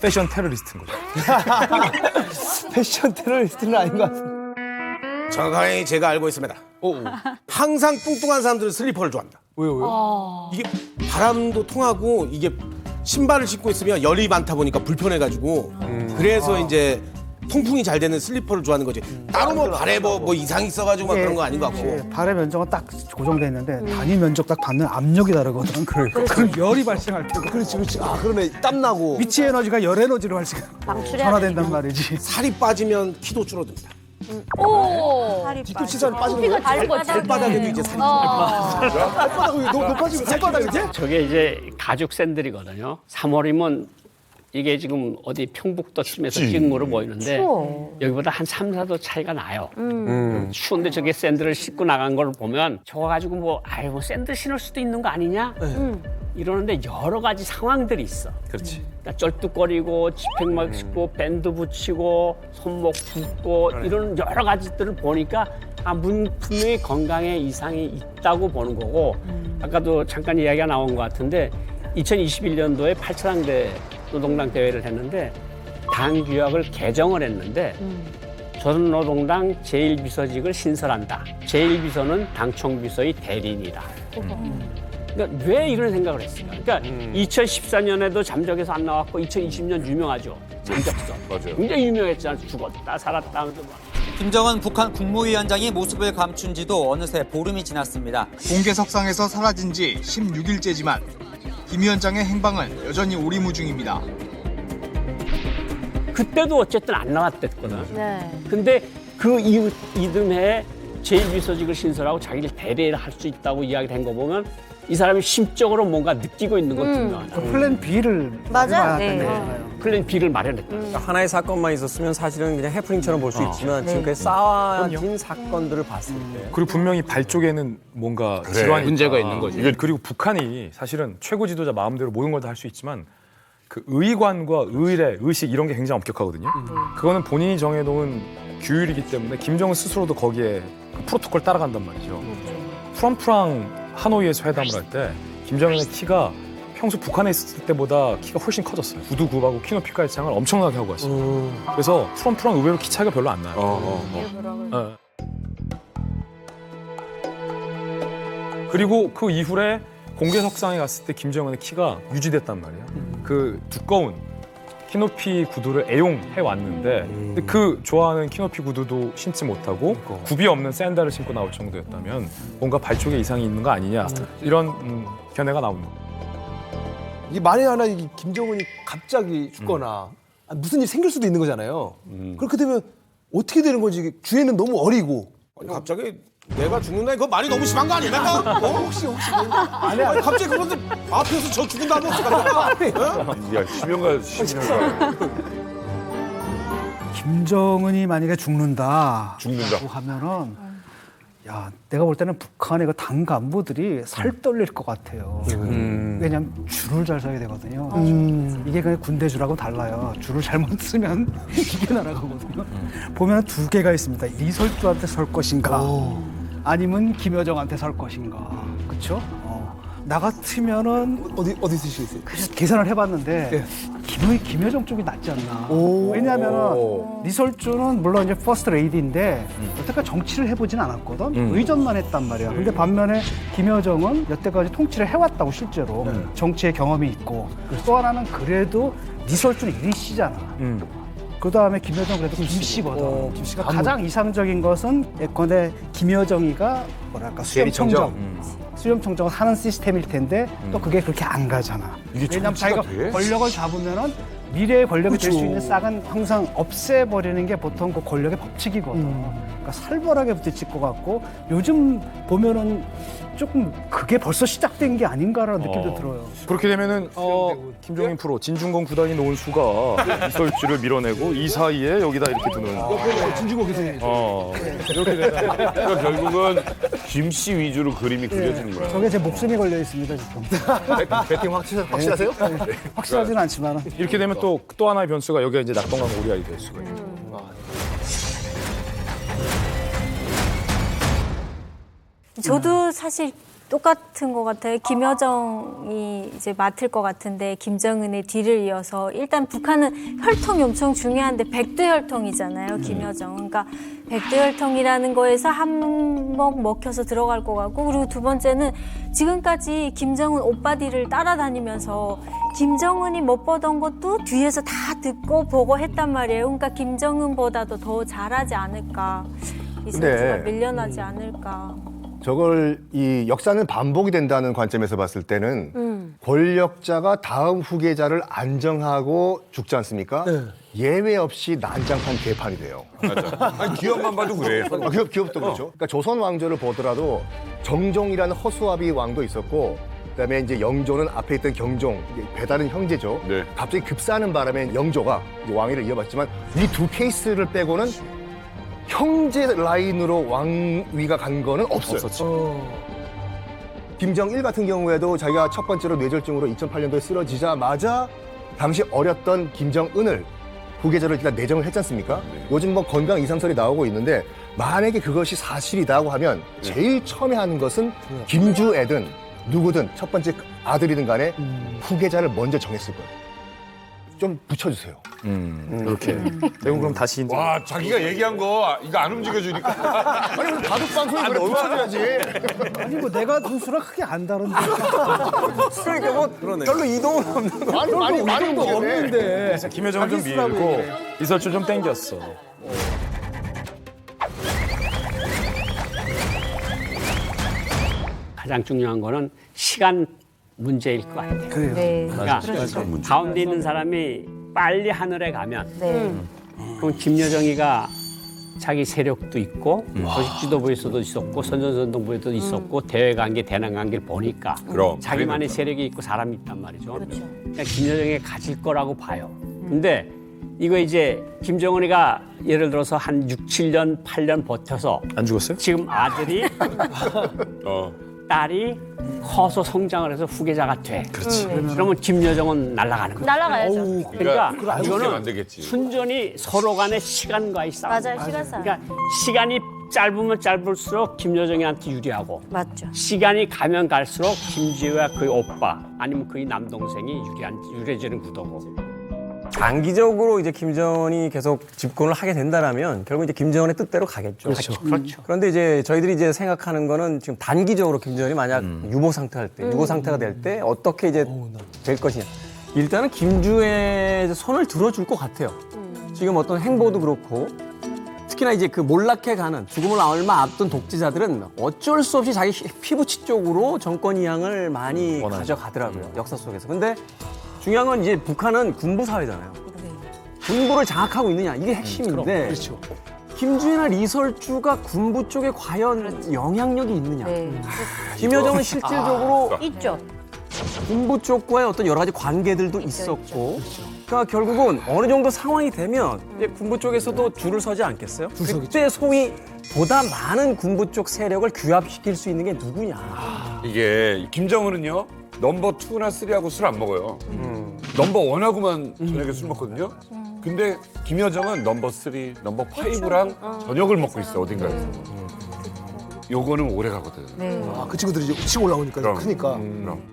패션 테러리스트인 거죠. 패션 테러리스트는 아닌 것 같은데. 정확하게 제가 알고 있습니다. 항상 뚱뚱한 사람들은 슬리퍼를 좋아합니다. 왜요? 이게 바람도 통하고 이게 신발을 신고 있으면 열이 많다 보니까 불편해가지고 그래서 이제 통풍이 잘 되는 슬리퍼를 좋아하는 거지. 따로 뭐 발에 뭐 이상이 있어가지고 막 그런 거 아닌 것 같고. 발의 면적은 딱 고정돼 있는데 단위 면적 딱 받는 압력이 다르거든. 그럼 열이 발생할 테고. 그렇지. 아, 그러네. 땀나고. 위치 에너지가 열 에너지로 전화된단 말이지. 살이 빠지면 키도 줄어듭니다. 뒤꿈치살 빠지는 거야? 발바닥에도 이제 살이 발바닥이 너무 높아지고 발바닥이지? 저게 이제 가죽 샌들이거든요. 3월이면 이게 지금 어디 평북도 팀에서 찍은 거로 보이는데 여기보다 한 3, 4도 차이가 나요. 추운데 저게 샌들을 신고 나간 걸 보면 저거 가지고 뭐 샌들 신을 수도 있는 거 아니냐? 이러는데 여러 가지 상황들이 있어. 그렇지. 그러니까 쩔뚝거리고 지팽막 씻고 밴드 붙이고 손목 붓고 이런 여러 가지들을 보니까 분명히 건강에 이상이 있다고 보는 거고 아까도 잠깐 이야기가 나온 것 같은데 2021년도에 8차당대 노동당 대회를 했는데 당 규약을 개정을 했는데 조선노동당 제1비서직을 신설한다. 제1비서는 당총비서의 대리인이다. 그러니까 왜 이런 생각을 했을까? 그러니까 2014년에도 잠적에서 안 나왔고 2020년 유명하죠. 잠적서. 맞아요. 굉장히 유명했잖아. 죽었다 살았다 하면서 막. 김정은 북한 국무위원장이 모습을 감춘 지도 어느새 보름이 지났습니다. 공개석상에서 사라진 지 16일째지만 김 위원장의 행방은 여전히 오리무중입니다. 그때도 어쨌든 안 나왔댔거든. 네. 근데 그 이듬해 제1비서직을 신설하고 자기를 대리를 할 수 있다고 이야기를 한 거 보면 이 사람이 심적으로 뭔가 느끼고 있는 건 분명하다. 플랜 B를 플랜 B를 마련했다. 하나의 사건만 있었으면 사실은 그냥 해프닝처럼 볼 수 있지만 지금까지 쌓아진 사건들을 봤을 때 그리고 분명히 발 쪽에는 뭔가 그래. 질환이 문제가 있다. 있는 거지. 그리고 북한이 사실은 최고 지도자 마음대로 모든 걸 다 할 수 있지만 그 의관과 의례, 의식 이런 게 굉장히 엄격하거든요. 그거는 본인이 정해놓은 규율이기 때문에 김정은 스스로도 거기에 그 프로토콜 따라간단 말이죠. 트럼프랑 하노이에서 회담을 할 때 김정은의 키가 평소 북한에 있을 때보다 키가 훨씬 커졌어요. 구두 굽하고 키 높이 깔창을 엄청나게 하고 왔어요. 그래서 트럼프랑 의외로 키 차이가 별로 안 나요. 그리고 그 이후에 공개석상에 갔을 때 김정은의 키가 유지됐단 말이에요. 그 두꺼운 키높이 구두를 애용해 왔는데 근데 그 좋아하는 키높이 구두도 신지 못하고 굽이 없는 샌들을 신고 나올 정도였다면 뭔가 발 쪽에 이상이 있는 거 아니냐 이런 견해가 나옵니다. 이게 만에 하나 이 김정은이 갑자기 죽거나 무슨 일이 생길 수도 있는 거잖아요. 그렇게 되면 어떻게 되는 건지 주애는 너무 어리고 갑자기 내가 죽는다 이거 말이 너무 심한 거 아닙니까? 혹시 아니 갑자기 그런데 앞에서 저 죽는다면 어떡합니까? 야, 심형가. 김정은이 만약에 죽는다. 죽는다. 라고 하면은 야, 내가 볼 때는 북한의 그 당 간부들이 살 떨릴 것 같아요. 왜냐면 줄을 잘 서야 되거든요. 이게 그냥 군대 줄하고 달라요. 줄을 잘못 쓰면 이게 날아가거든요. 보면 두 개가 있습니다. 리설주한테 설 것인가, 아니면 김여정한테 설 것인가. 그렇죠? 나 같으면은 어디 쓰시겠어요? 그래서 계산을 해봤는데 김여정 쪽이 낫지 않나. 왜냐하면 리설주는 물론 이제 퍼스트 레이디인데 여태까지 정치를 해보진 않았거든. 의전만 했단 말이야. 근데 반면에 김여정은 여태까지 통치를 해왔다고 실제로 정치의 경험이 있고 또 하나는 그래도 리설주는 1인씨잖아. 그 다음에 김여정 그래도 김씨거든. 김씨가 가장 이상적인 것은 예컨대 김여정이가 뭐랄까 수렴청정을 하는 시스템일 텐데 또 그게 그렇게 안 가잖아. 왜냐면 자기가 권력을 잡으면은 미래의 권력이 될 수 있는 싹은 항상 없애버리는 게 보통 그 권력의 법칙이거든. 그러니까 살벌하게 부딪힐 것 같고 요즘 보면은 조금 그게 벌써 시작된 게 아닌가라는 느낌도 들어요. 그렇게 되면은 김종인 프로 진중권 구단이 놓은 수가 이설주를 밀어내고 이 사이에 여기다 이렇게 두는. 진중권 교수님. 이렇게 되면 그러니까 결국은 김씨 위주로 그림이 그려지는 거야. 저게 제 목숨이 걸려 있습니다 지금. 배팅 확실하세요? 확실하진 않지만 이렇게 되면 또 하나의 변수가 여기가 이제 낙동강 오리알이 될 수가 있죠. 저도 사실 똑같은 것 같아요. 김여정이 이제 맡을 것 같은데 김정은의 뒤를 이어서 일단 북한은 혈통이 엄청 중요한데 백두 혈통이잖아요. 김여정. 그러니까 백두 혈통이라는 거에서 한몫 먹혀서 들어갈 것 같고 그리고 두 번째는 지금까지 김정은 오빠 뒤를 따라다니면서 김정은이 못 보던 것도 뒤에서 다 듣고 보고 했단 말이에요. 그러니까 김정은보다도 더 잘하지 않을까. 이설주가 밀려나지 않을까. 저걸 이 역사는 반복이 된다는 관점에서 봤을 때는 권력자가 다음 후계자를 안정하고 죽지 않습니까? 예외 없이 난장판 개판이 돼요. 맞아. 아니, 기업만 봐도 그래. 기업도 그렇죠. 그러니까 조선 왕조를 보더라도 정종이라는 허수아비 왕도 있었고 그다음에 이제 영조는 앞에 있던 경종, 배다른 형제죠. 네. 갑자기 급사하는 바람에 영조가 이제 왕위를 이어받지만 이 두 케이스를 빼고는 형제 라인으로 왕위가 간 거는 없어요. 김정일 같은 경우에도 자기가 첫 번째로 뇌졸중으로 2008년도에 쓰러지자마자 당시 어렸던 김정은을 후계자로 일단 내정을 했지 않습니까? 요즘 뭐 건강 이상설이 나오고 있는데 만약에 그것이 사실이라고 하면 제일 처음에 하는 것은 김주애든 누구든 첫 번째 아들이든 간에 후계자를 먼저 정했을 거예요. 좀 붙여주세요. 이렇게. 내가 그럼 다시 인정. 와, 자기가 얘기한 거 이거 안 움직여주니까. 아니 그럼 바둑 방송에 그래 붙여줘야지. 아니 뭐 내가 등수랑 크게 안 다른데. 그러니까 뭐 별로 이동은 없는 거. 많이 없는데. 그래서 김여정을 좀 밀고 이설주 좀 땡겼어. 가장 중요한 거는 시간 문제일 것 같아요. 그래요. 네. 그러니까 가운데 있는 사람이 빨리 하늘에 가면 그럼 김여정이가 자기 세력도 있고 조직 지도부에서도 있었고 선전선동부에도 있었고 대외관계 대남관계를 보니까 그럼, 자기만의 세력이 있고 사람이 있단 말이죠. 그러니까 김여정이 가질 거라고 봐요. 근데 이거 이제 김정은이가 예를 들어서 한 6, 7년, 8년 버텨서 안 죽었어요? 지금 아들이 딸이 커서 성장을 해서 후계자가 돼. 그렇지. 그러면 김여정은 날아가는 거야. 날아가야죠. 그러니까 안 이거는 되겠지. 순전히 서로 간의 시간과의 싸움. 맞아요, 시간 싸움. 그러니까 시간이 짧으면 짧을수록 김여정이한테 유리하고 맞죠. 시간이 가면 갈수록 김지우와 그의 오빠 아니면 그의 남동생이 유리해지는 구도고. 장기적으로 이제 김정은이 계속 집권을 하게 된다라면 결국 이제 김정은의 뜻대로 가겠죠. 그렇죠. 그런데 이제 저희들이 이제 생각하는 거는 지금 단기적으로 김정은이 만약 유보 상태가 될 때 어떻게 이제 될 것이냐. 일단은 김주의 손을 들어줄 것 같아요. 지금 어떤 행보도 그렇고 특히나 이제 그 몰락해가는 죽음을 얼마 앞둔 독재자들은 어쩔 수 없이 자기 피부치 쪽으로 정권 이양을 많이 가져가더라고요. 역사 속에서. 근데 중요한 건 이제 북한은 군부 사회잖아요. 군부를 장악하고 있느냐 이게 핵심인데 김주희나 리설주가 군부 쪽에 과연 영향력이 있느냐. 네. 김여정은 실질적으로 있죠. 군부 쪽과의 어떤 여러 가지 관계들도 있었고, 그러니까 결국은 어느 정도 상황이 되면 이제 군부 쪽에서도 줄을 서지 않겠어요? 그때 소위 보다 많은 군부 쪽 세력을 규합시킬 수 있는 게 누구냐. 이게 김정은은요 넘버 2나 3하고 술 안 먹어요. 넘버 1하고만 저녁에 술 먹거든요. 근데 김여정은 넘버 3, 넘버 5랑 저녁을 먹고 있어 어딘가에서. 요거는 오래 가거든. 그 친구들이 이제 치고 올라오니까 크니까.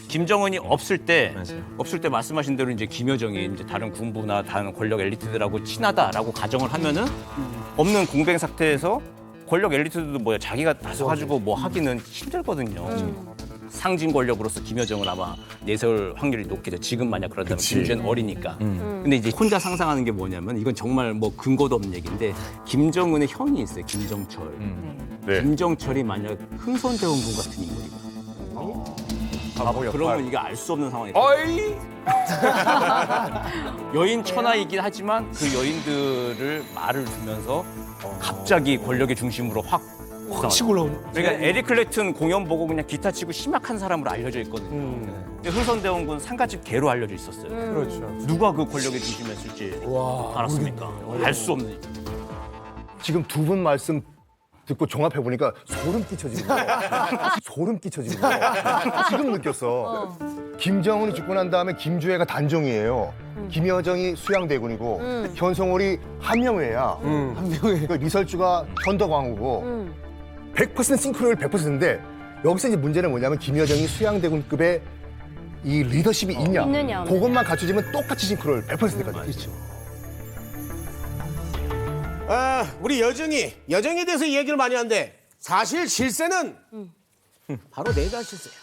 김정은이 없을 때 말씀하신 대로 이제 김여정이 이제 다른 군부나 다른 권력 엘리트들하고 친하다라고 가정을 하면은 없는 공백 상태에서 권력 엘리트들도 뭐야 자기가 나서가지고 뭐 하기는 힘들거든요. 상징 권력으로서 김여정을 아마 내세울 확률이 높겠죠. 지금 만약 그런다면 김주희는 어리니까. 근데 이제 혼자 상상하는 게 뭐냐면 이건 정말 뭐 근거도 없는 얘기인데 김정은의 형이 있어요. 김정철. 네. 김정철이 만약 흥선대원군 같은 인물이거든요. 그러면 이게 알 수 없는 상황이 어이! 여인 천하이긴 하지만 그 여인들을 말을 두면서 갑자기 권력의 중심으로 확 치고 올라오는. 그러니까 에릭 클랩튼 공연 보고 그냥 기타 치고 심약한 사람으로 알려져 있거든요. 근데 흥선대원군 상가집 개로 알려져 있었어요. 그렇죠. 누가 그 권력의 중심에 있을지 알았습니까? 알 수 없는. 지금 두 분 말씀 듣고 종합해 보니까 소름 끼쳐지는 거예요. 소름 끼쳐지는 거예요. 지금 느꼈어. 김정은이 죽고 난 다음에 김주혜가 단종이에요. 김여정이 수양대군이고 현송월이 한명회야. 한명회. 리설주가 현덕왕후고 100% 싱크로율 100%인데 여기서 이제 문제는 뭐냐면 김여정이 수양대군급의 이 리더십이 있냐. 그것만 갖춰지면 똑같이 싱크로율 100%까지. 그렇죠. 아, 우리 여정에 대해서 얘기를 많이 하는데 사실 실세는 바로 내가 실세야.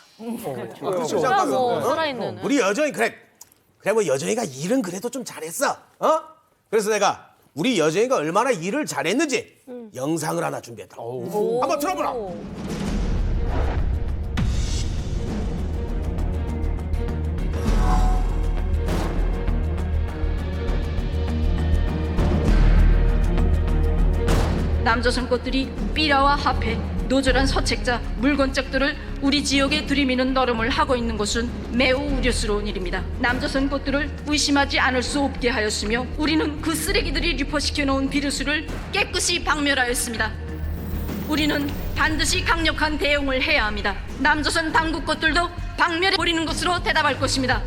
그렇죠. 살아있는. 우리 여정이 그래 뭐 여정이가 일은 그래도 좀 잘했어. 그래서 내가 우리 여정이가 얼마나 일을 잘했는지 영상을 하나 준비했다. 한번 들어보라. 남조선 꽃들이 삐라와 합해 노절한 서책자, 물건짝들을 우리 지역에 들이미는 노름을 하고 있는 것은 매우 우려스러운 일입니다. 남조선 꽃들을 의심하지 않을 수 없게 하였으며 우리는 그 쓰레기들이 리포시켜 놓은 비루스를 깨끗이 박멸하였습니다. 우리는 반드시 강력한 대응을 해야 합니다. 남조선 당국 꽃들도 박멸해버리는 것으로 대답할 것입니다.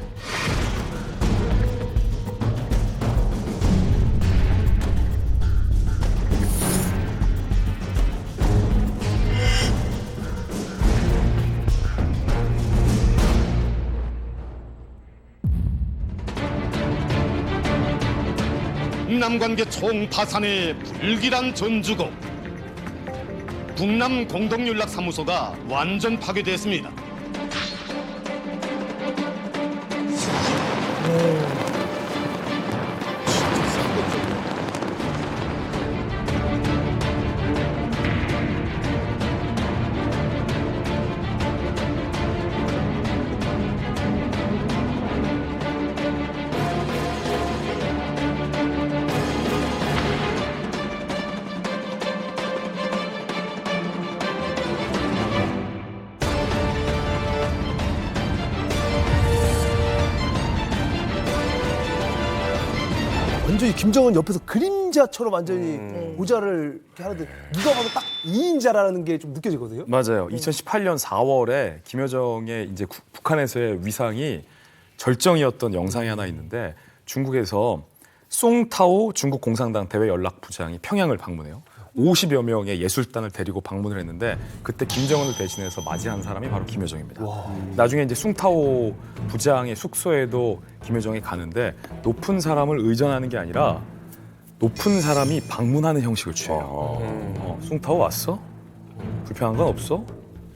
남관계 총파산의 불길한 전주고 북남 공동연락사무소가 완전 파괴됐습니다. 완전히 김정은 옆에서 그림자처럼 완전히 모자를 이렇게 하는데 누가 봐도 딱 2인자라는 게 좀 느껴지거든요. 맞아요. 2018년 4월에 김여정의 이제 북한에서의 위상이 절정이었던 영상이 하나 있는데 중국에서 송타오 중국 공산당 대외 연락부장이 평양을 방문해요. 50여 명의 예술단을 데리고 방문을 했는데 그때 김정은을 대신해서 맞이한 사람이 바로 김여정입니다. 나중에 이제 숭타오 부장의 숙소에도 김여정이 가는데 높은 사람을 의전하는 게 아니라 높은 사람이 방문하는 형식을 취해요. 숭타오 왔어? 불편한 건 없어?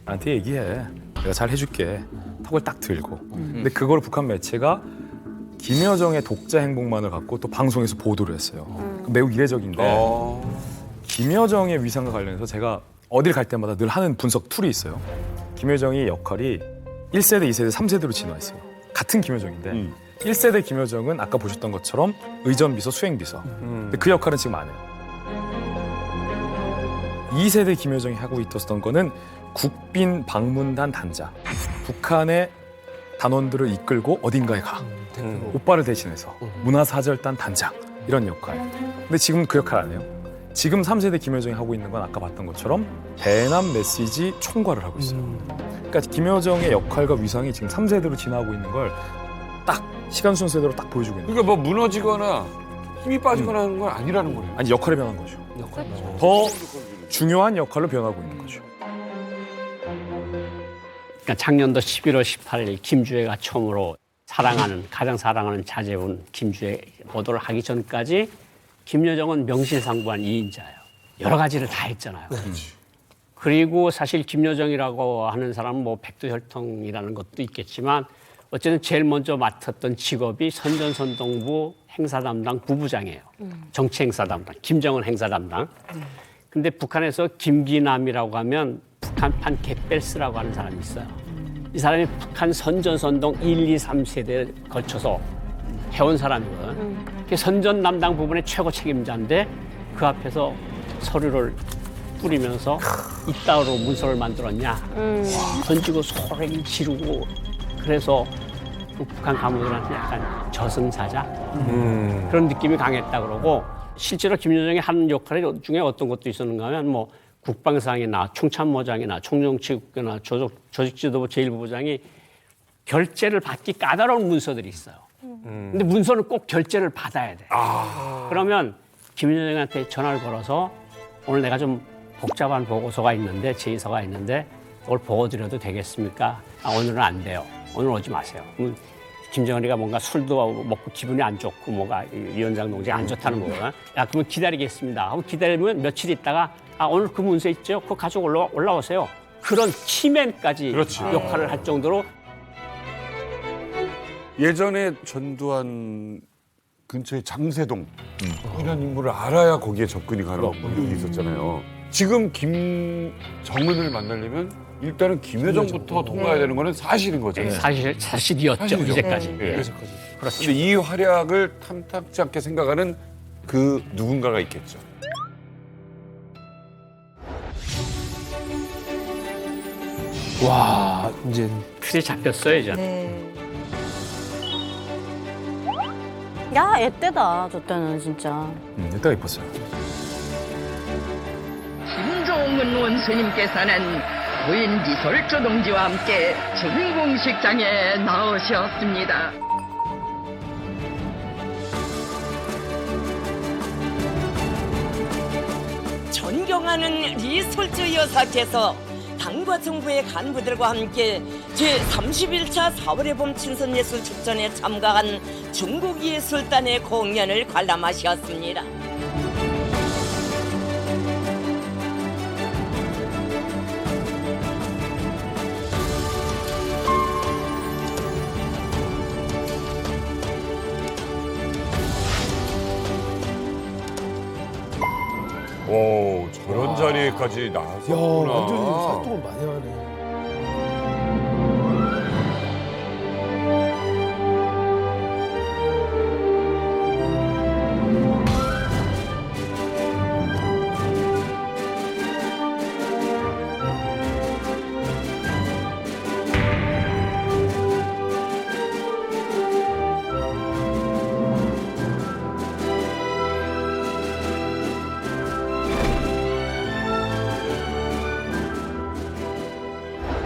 나한테 얘기해. 내가 잘 해줄게. 턱을 딱 들고. 근데 그걸 북한 매체가 김여정의 독자 행복만을 갖고 또 방송에서 보도를 했어요. 매우 이례적인데 김여정의 위상과 관련해서 제가 어딜 갈 때마다 늘 하는 분석 툴이 있어요. 김여정의 역할이 1세대, 2세대, 3세대로 진화했어요. 같은 김여정인데 1세대 김여정은 아까 보셨던 것처럼 의전비서, 수행비서. 근데 그 역할은 지금 안 해요. 2세대 김여정이 하고 있었던 거는 국빈 방문단 단장. 북한의 단원들을 이끌고 어딘가에 가. 오빠를 대신해서 문화사절단 단장. 이런 역할. 근데 지금 그 역할 안 해요. 지금 3세대 김여정이 하고 있는 건 아까 봤던 것처럼 대남 메시지 총괄을 하고 있어요. 그러니까 김여정의 역할과 위상이 지금 3세대로 지나고 있는 걸 딱 시간 순서대로 딱 보여주고 있는 거예요. 그러니까 뭐 무너지거나 힘이 빠지거나 하는 건 아니라는 거예요. 아니 역할이 변한 거죠. 더 중요한 역할로 변하고 있는 거죠. 그러니까 작년도 11월 18일 김주애가 처음으로 가장 사랑하는 자제분 김주애 보도를 하기 전까지 김여정은 명실상부한 2인자예요. 여러 가지를 다 했잖아요. 그리고 사실 김여정이라고 하는 사람은 뭐 백두혈통이라는 것도 있겠지만 어쨌든 제일 먼저 맡았던 직업이 선전선동부 행사 담당 부부장이에요. 정치 행사 담당, 김정은 행사 담당. 근데 북한에서 김기남이라고 하면 북한판 갯벨스라고 하는 사람이 있어요. 이 사람이 북한 선전선동 1, 2, 3세대에 걸쳐서 해온 사람이거든. 선전 담당 부분의 최고 책임자인데 그 앞에서 서류를 뿌리면서 이따로 문서를 만들었냐. 던지고 소리를 지르고 그래서 그 북한 간부들한테 약간 저승사자 그런 느낌이 강했다 그러고 실제로 김여정이 하는 역할 중에 어떤 것도 있었는가 하면 뭐 국방상이나 총참모장이나 총정치국이나 조직지도부 제1부부장이 결재를 받기 까다로운 문서들이 있어요. 근데 문서는 꼭 결재를 받아야 돼. 그러면 김여정한테 전화를 걸어서 오늘 내가 좀 복잡한 보고서가 있는데 제의서가 있는데 그걸 보고드려도 되겠습니까? 오늘은 안 돼요. 오늘 오지 마세요. 그럼 김정은이가 뭔가 술도 먹고 기분이 안 좋고 뭐가 위원장 동생 안 좋다는 거구나. 야 그러면 기다리겠습니다. 하고 기다리면 며칠 있다가 오늘 그 문서 있죠? 그거 가지고 올라오세요. 그런 키맨까지 역할을 할 정도로 예전에 전두환 근처에 장세동 이런 인물을 알아야 거기에 접근이 가는 분들이 있었잖아요. 지금 김정은을 만나려면 일단은 김여정부터 통과해야 되는 거는 사실인 거죠. 사실이었죠. 사실이죠. 이제까지. 그런데 이 활약을 탐탁지 않게 생각하는 그 누군가가 있겠죠. 와, 이제 틀이 잡혔어요, 이제. 네. 야, 애때다, 저 때는 진짜. 이때가 이뻤어요. 김종은 원수님께서는 부인 이솔주 동지와 함께 준공식장에 나오셨습니다. 존경하는 리솔주 여사께서 당과 정부의 간부들과 함께 제31차 4월의 봄 친선예술축전에 참가한 중국예술단의 공연을 관람하셨습니다. 오, 저런 자리에까지 나섰구나. 완전히 활동을 많이 하네.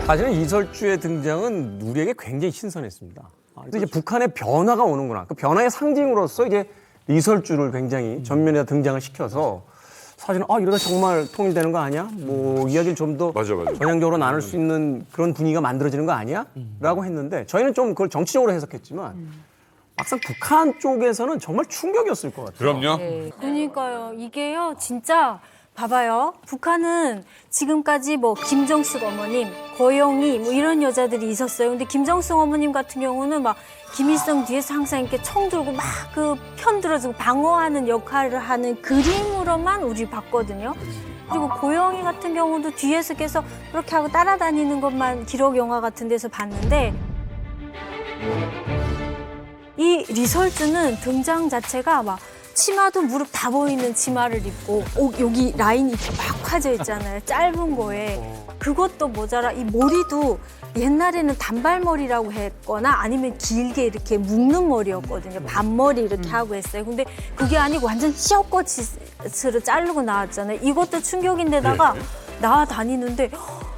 사실은 이설주의 등장은 우리에게 굉장히 신선했습니다. 근데 이제 북한의 변화가 오는구나. 그 변화의 상징으로서 이제 이설주를 굉장히 전면에 등장을 시켜서 사실은 이러다 정말 통일되는 거 아니야? 뭐 이야기를 좀 더 전향적으로 나눌 수 있는 그런 분위기가 만들어지는 거 아니야? 라고 했는데 저희는 좀 그걸 정치적으로 해석했지만 막상 북한 쪽에서는 정말 충격이었을 것 같아요. 그럼요. 네. 그러니까요. 이게요, 진짜 봐봐요. 북한은 지금까지 뭐 김정숙 어머님, 고영희 뭐 이런 여자들이 있었어요. 근데 김정숙 어머님 같은 경우는 막 김일성 뒤에서 항상 이렇게 총 들고 막 그 편 들어주고 방어하는 역할을 하는 그림으로만 우리 봤거든요. 그리고 고영희 같은 경우도 뒤에서 계속 그렇게 하고 따라다니는 것만 기록 영화 같은 데서 봤는데 이 리설주는 등장 자체가 막 치마도 무릎 다 보이는 치마를 입고 여기 라인이 막 파져 있잖아요. 짧은 거에. 그것도 모자라 이 머리도 옛날에는 단발머리라고 했거나 아니면 길게 이렇게 묶는 머리였거든요. 반머리 이렇게 하고 했어요. 근데 그게 아니고 완전 시어컷으로 자르고 나왔잖아요. 이것도 충격인데다가 나와 다니는데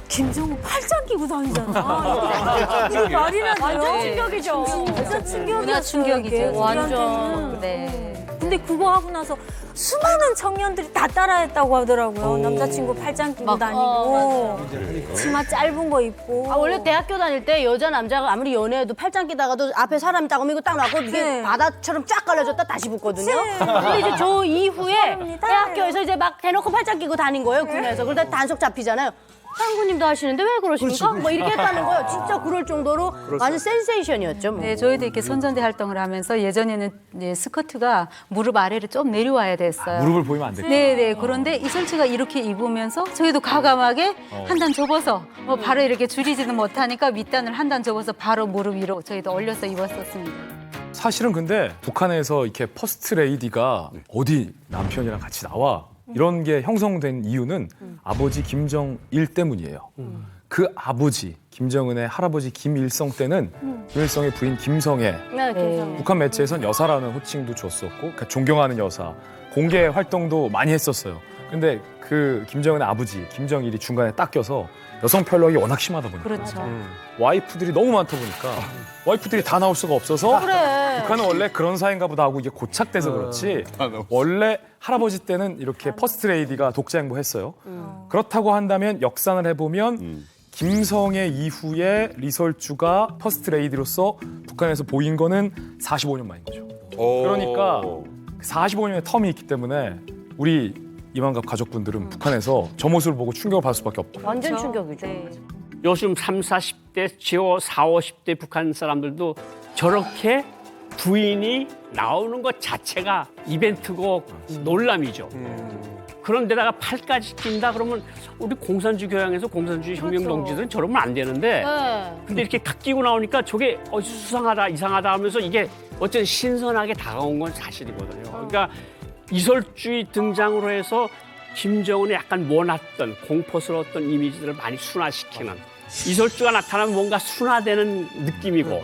김정은 팔짱 끼고 다니잖아. 이게 말이나 돼요? 완전 충격이죠. 완전 충격이었어요. 문화 충격이죠. 이게 완전. 우리한테는. 네. 근데 그거 하고 나서 수많은 청년들이 다 따라했다고 하더라고요. 남자친구 팔짱 끼고 다니고 치마 짧은 거 입고. 원래 대학교 다닐 때 여자 남자가 아무리 연애해도 팔짱 끼다가도 앞에 사람이 딱 오면 딱 놔고 이게 바다처럼 쫙 갈라졌다 다시 붙거든요. 근데 이제 저 이후에 대학교에서 이제 막 대놓고 팔짱 끼고 다닌 거예요, 군에서. 그러다 단속 잡히잖아요. 상구님도 하시는데 왜 그러십니까? 뭐 이렇게 했다는 거예요. 진짜 그럴 정도로 완전 센세이션이었죠. 뭐. 네, 저희도 이렇게 선전대 활동을 하면서 예전에는 이제 스커트가 무릎 아래로 좀 내려와야 됐어요. 무릎을 보이면 안 됐다. 네. 그런데 이설치가 이렇게 입으면서 저희도 과감하게 한 단 접어서 바로 이렇게 줄이지는 못하니까 밑단을 한 단 접어서 바로 무릎 위로 저희도 올려서 입었었습니다. 사실은 근데 북한에서 이렇게 퍼스트 레이디가 어디 남편이랑 같이 나와 이런 게 형성된 이유는 아버지 김정일 때문이에요. 그 아버지 김정은의 할아버지 김일성 때는 김일성의 부인 김성애, 네, 김성애. 북한 매체에선 여사라는 호칭도 줬었고 그러니까 존경하는 여사, 공개 활동도 많이 했었어요. 근데 그 김정은의 아버지 김정일이 중간에 딱 껴서 여성 편력이 워낙 심하다 보니까 그렇죠. 와이프들이 너무 많다 보니까 와이프들이 다 나올 수가 없어서 그래. 북한은 원래 그런 사이인가 보다 하고 이게 고착돼서 그렇지 원래 할아버지 때는 이렇게 퍼스트 레이디가 독자 행보했어요. 그렇다고 한다면 역산을 해보면 김성애 이후에 리설주가 퍼스트 레이디로서 북한에서 보인 거는 45년 만인 거죠. 그러니까 45년의 텀이 있기 때문에 우리 이만갑 가족분들은 북한에서 저 모습을 보고 충격을 받을 수밖에 없다. 완전 충격이죠. 요즘 30, 40대, 지금 40, 50대 북한 사람들도 저렇게 부인이 나오는 것 자체가 이벤트고 논란이죠. 그런데다가 팔까지 낀다 그러면 우리 공산주의 교양에서 공산주의 혁명 동지들은 저러면 안 되는데 근데 이렇게 탁 끼고 나오니까 저게 수상하다 이상하다 하면서 이게 어쨌든 신선하게 다가온 건 사실이거든요. 그러니까 이설주의 등장으로 해서 김정은의 약간 모났던 공포스러웠던 이미지들을 많이 순화시키는 이설주가 나타나면 뭔가 순화되는 느낌이고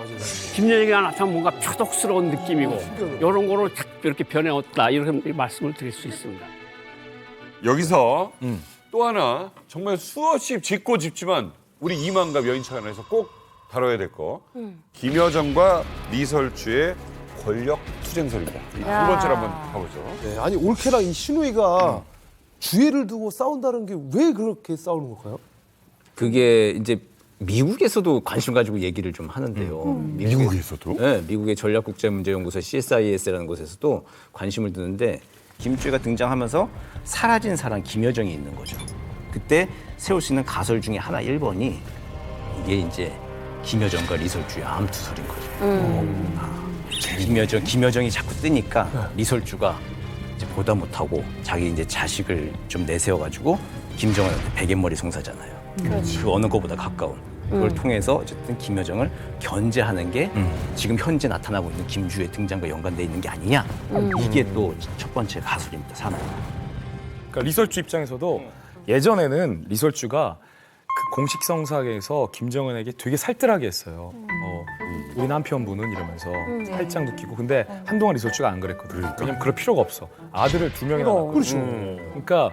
김정일이가 나타나면 뭔가 표독스러운 느낌이고 이런 거로 딱 이렇게 변해왔다 이렇게 말씀을 드릴 수 있습니다. 여기서 또 하나 정말 수없이 짚고 짚지만 우리 이만갑 여인차관에서 꼭 다뤄야 될 거 김여정과 리설주의 권력 투쟁설입니다. 두 번째로 한번 가보죠. 네, 아니 올케랑 이 신우이가 주애를 두고 싸운다는 게 왜 그렇게 싸우는 걸까요? 그게 이제 미국에서도 관심 가지고 얘기를 좀 하는데요. 미국에서도? 네, 미국의 전략국제문제연구소 CSIS라는 곳에서도 관심을 두는데 김주애가 등장하면서 사라진 사람 김여정이 있는 거죠. 그때 세울 수 있는 가설 중에 하나 1번이 이게 이제 김여정과 리설주의 암투설인 거죠. 김여정이 자꾸 뜨니까 리설주가 이제 보다 못하고 자기 이제 자식을 좀 내세워가지고 김정은한테 베갯머리 송사잖아요. 그 어느 것보다 가까운. 그걸 통해서 어쨌든 김여정을 견제하는 게 지금 현재 나타나고 있는 김주의 등장과 연관돼 있는 게 아니냐. 이게 또 첫 번째 가설입니다. 사나. 그러니까 리설주 입장에서도 예전에는 리설주가 그 공식 성사에서 김정은에게 되게 살뜰하게 했어요. 우리 남편분은 이러면서 팔짱도 끼고. 근데 한동안 리설주가 안 그랬거든요. 왜냐면 그럴 필요가 없어. 아들을 2명이나 낳고. 그렇죠. 그러니까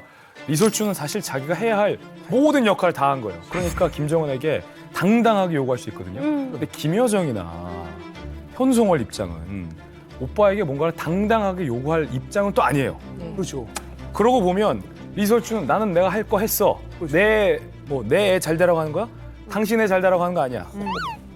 리설주는 사실 자기가 해야 할 모든 역할을 다 한 거예요. 그러니까 김정은에게 당당하게 요구할 수 있거든요. 근데 김여정이나 현송월 입장은 오빠에게 뭔가를 당당하게 요구할 입장은 또 아니에요. 그렇죠. 그러고 보면 리설주는 나는 내가 할 거 했어. 내 애 잘 되라고 하는 거야? 당신 애 잘 되라고 하는 거 아니야.